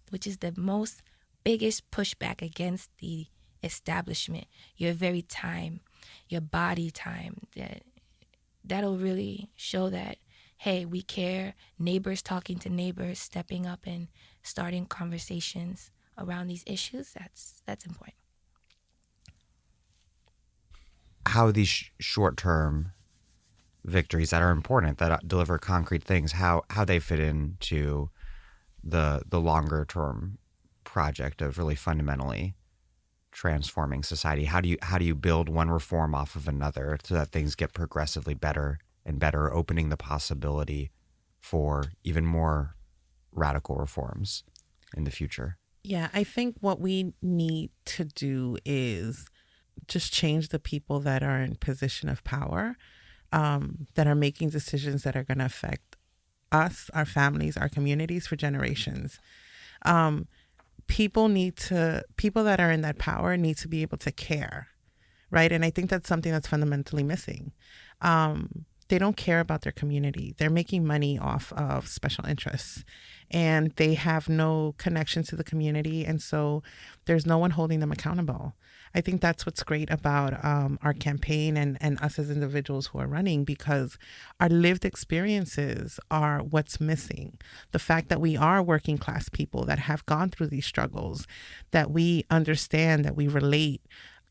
which is the most biggest pushback against the establishment. Your very time, your body time, that'll really show that, hey, we care. Neighbors talking to neighbors, stepping up and starting conversations around these issues. That's important. How these short-term victories that are important, that deliver concrete things, how they fit into the longer-term project of really fundamentally transforming society. How do you build one reform off of another so that things get progressively better and better, opening the possibility for even more radical reforms in the future? Yeah, I think what we need to do is just change the people that are in position of power, that are making decisions that are going to affect us, our families, our communities for generations. People that are in that power need to be able to care, right? And I think that's something that's fundamentally missing. They don't care about their community. They're making money off of special interests, and they have no connection to the community. And so there's no one holding them accountable. I think that's what's great about our campaign and us as individuals who are running, because our lived experiences are what's missing. The fact that we are working class people that have gone through these struggles, that we understand, that we relate,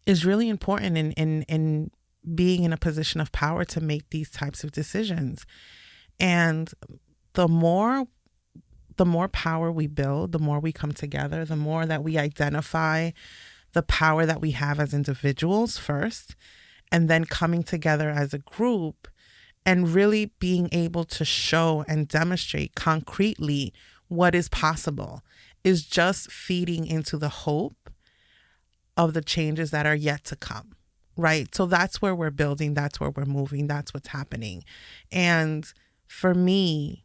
is really important in being in a position of power to make these types of decisions. And the more power we build, the more we come together, the more that we identify the power that we have as individuals first, and then coming together as a group and really being able to show and demonstrate concretely what is possible, is just feeding into the hope of the changes that are yet to come, right? So that's where we're building, that's where we're moving, that's what's happening. And for me,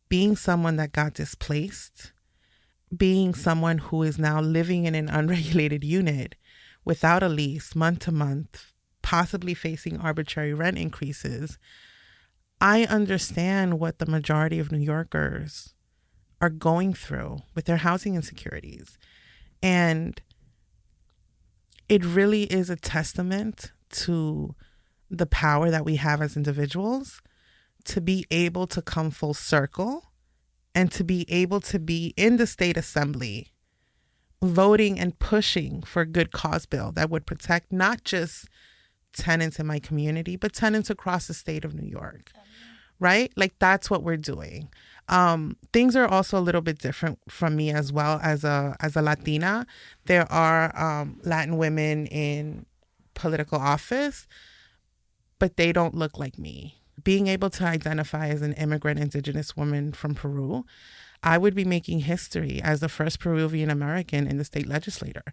being someone that got displaced, being someone who is now living in an unregulated unit without a lease, month to month, possibly facing arbitrary rent increases, I understand what the majority of New Yorkers are going through with their housing insecurities. And it really is a testament to the power that we have as individuals to be able to come full circle and to be able to be in the state assembly voting and pushing for a good cause bill that would protect not just tenants in my community, but tenants across the state of New York, right? Like, that's what we're doing. Things are also a little bit different from me as well as a Latina. There are Latin women in political office, but they don't look like me. Being able to identify as an immigrant indigenous woman from Peru, I would be making history as the first Peruvian American in the state legislature.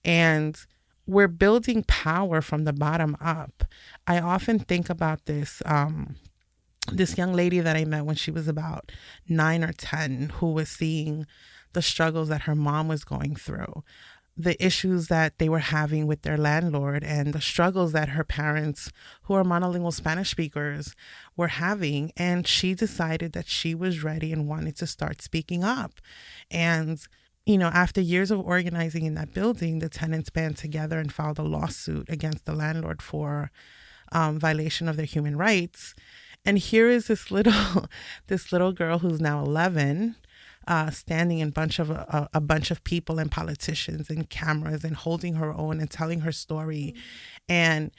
And we're building power from the bottom up. I often think about this this young lady that I met when she was about 9 or 10, who was seeing the struggles that her mom was going through, the issues that they were having with their landlord, and the struggles that her parents, who are monolingual Spanish speakers, were having. And she decided that she was ready and wanted to start speaking up. And, you know, after years of organizing in that building, the tenants band together and filed a lawsuit against the landlord for violation of their human rights. And here is this little girl who's now 11, standing in a bunch of people and politicians and cameras and holding her own and telling her story, and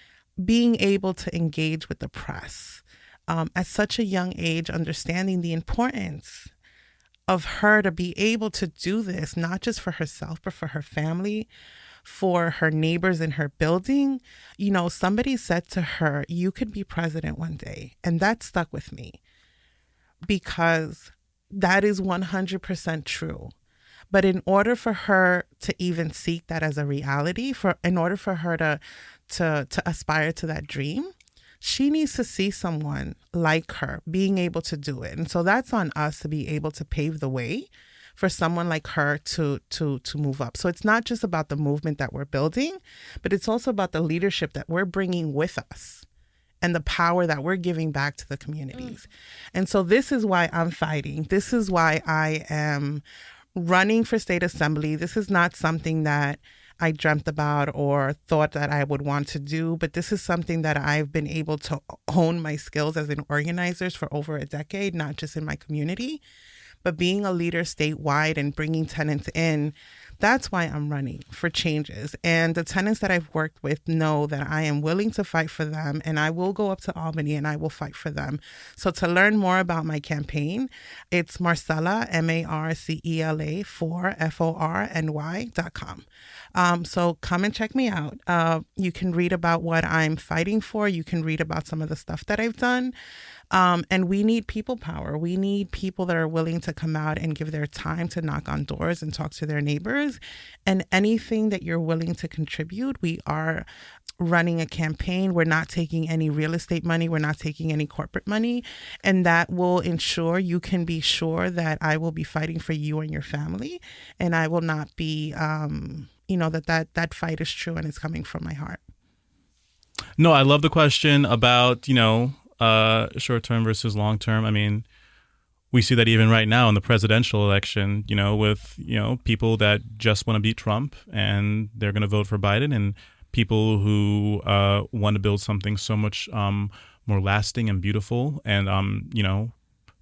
being able to engage with the press at such a young age, understanding the importance of her to be able to do this, not just for herself, but for her family, for her neighbors in her building. You know, somebody said to her, "You could be president one day." And that stuck with me, because that is 100% true. But in order for her to even seek that as a reality, in order for her to aspire to that dream, she needs to see someone like her being able to do it. And so that's on us to be able to pave the way for someone like her to move up. So it's not just about the movement that we're building, but it's also about the leadership that we're bringing with us and the power that we're giving back to the communities. And so this is why I'm fighting. This is why I am running for state assembly. This is not something that I dreamt about or thought that I would want to do, but this is something that I've been able to hone my skills as an organizer for over a decade, not just in my community, but being a leader statewide and bringing tenants in. That's why I'm running for changes. And the tenants that I've worked with know that I am willing to fight for them, and I will go up to Albany and I will fight for them. So to learn more about my campaign, it's Marcela, Marcela, FORNY.com. So come and check me out. You can read about what I'm fighting for. You can read about some of the stuff that I've done. And we need people power. We need people that are willing to come out and give their time to knock on doors and talk to their neighbors. And anything that you're willing to contribute, we are running a campaign. We're not taking any real estate money. We're not taking any corporate money. And that will ensure you can be sure that I will be fighting for you and your family. And I will not be, that fight is true and it's coming from my heart. No, I love the question about, short-term versus long-term. I mean, we see that even right now in the presidential election, with, people that just want to beat Trump and they're going to vote for Biden, and people who want to build something so much more lasting and beautiful and,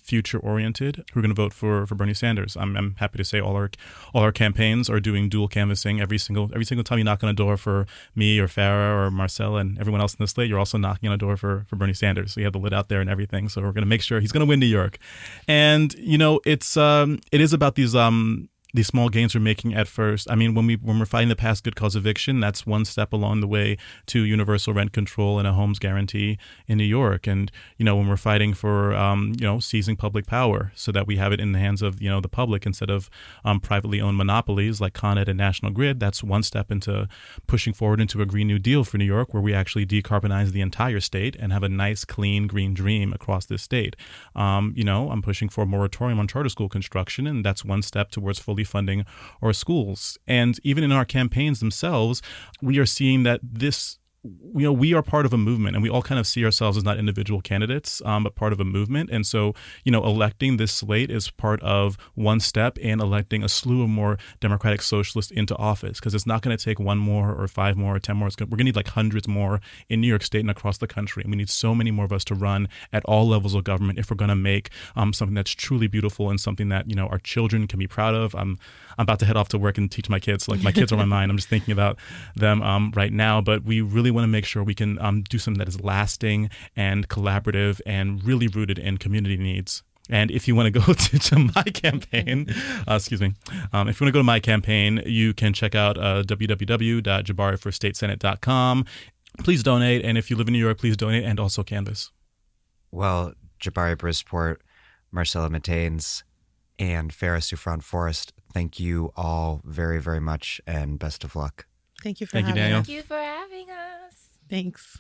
future-oriented, who are going to vote for Bernie Sanders. I'm happy to say all our campaigns are doing dual canvassing every single time you knock on a door for me or Phara or Marcela and everyone else in the slate. You're also knocking on a door for Bernie Sanders. So you have the lid out there and everything. So we're going to make sure he's going to win New York. And it is about these small gains we're making at first. I mean, when we're fighting the past good cause eviction, that's one step along the way to universal rent control and a homes guarantee in New York. And, when we're fighting for, seizing public power so that we have it in the hands of, the public instead of privately owned monopolies like Con Ed and National Grid, that's one step into pushing forward into a Green New Deal for New York, where we actually decarbonize the entire state and have a nice, clean, green dream across this state. I'm pushing for a moratorium on charter school construction, and that's one step towards fully funding our schools. And even in our campaigns themselves, we are seeing that this, we are part of a movement, and we all kind of see ourselves as not individual candidates, but part of a movement. And so, electing this slate is part of one step in electing a slew of more democratic socialists into office, because it's not going to take one more or 5 more or 10 more. We're going to need like hundreds more in New York State and across the country. And we need so many more of us to run at all levels of government if we're going to make something that's truly beautiful and something that, our children can be proud of. I'm about to head off to work and teach my kids. Like, my kids are on my mind. I'm just thinking about them right now. But we really want to make sure we can do something that is lasting and collaborative and really rooted in community needs. And if you want to go to my campaign, if you want to go to my campaign, you can check out www.jabariforstatesenate.com. Please donate. And if you live in New York, please donate and also canvass. Well, Jabari Brisport, Marcela Mitaynes, and Phara Souffrant Forrest, thank you all very, very much, and best of luck. Thank you for having Daniel. us. Thank you for having us. Thanks.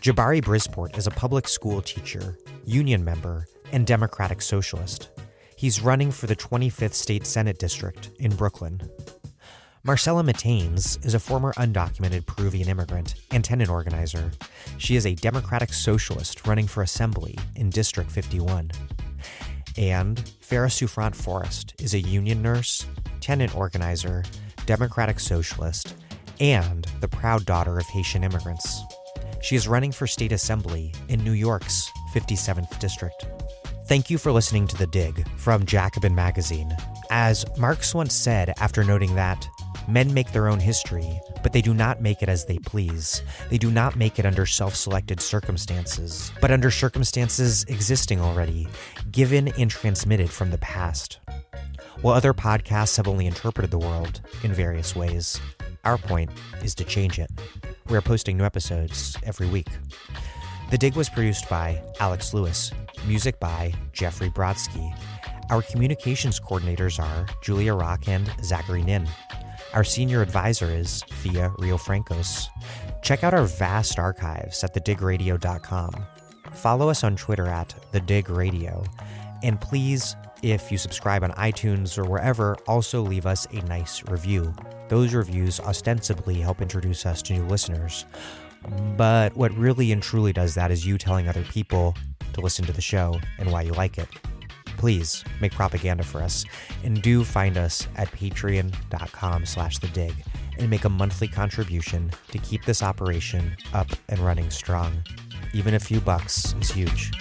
Jabari Brisport is a public school teacher, union member, and Democratic Socialist. He's running for the 25th State Senate District in Brooklyn. Marcela Mitaynes is a former undocumented Peruvian immigrant and tenant organizer. She is a Democratic Socialist running for Assembly in District 51. And Phara Souffrant Forrest is a union nurse, tenant organizer, Democratic Socialist, and the proud daughter of Haitian immigrants. She is running for state assembly in New York's 57th district. Thank you for listening to The Dig from Jacobin Magazine. As Marx once said after noting that men make their own history, but they do not make it as they please. They do not make it under self-selected circumstances, but under circumstances existing already, given and transmitted from the past. While other podcasts have only interpreted the world in various ways, our point is to change it. We are posting new episodes every week. The Dig was produced by Alex Lewis, music by Jeffrey Brodsky. Our communications coordinators are Julia Rock and Zachary Nin. Our senior advisor is Thea Riofrancos. Check out our vast archives at thedigradio.com. Follow us on Twitter at thedigradio. And please, if you subscribe on iTunes or wherever, also leave us a nice review. Those reviews ostensibly help introduce us to new listeners. But what really and truly does that is you telling other people to listen to the show and why you like it. Please make propaganda for us, and do find us at patreon.com/thedig and make a monthly contribution to keep this operation up and running strong. Even a few bucks is huge.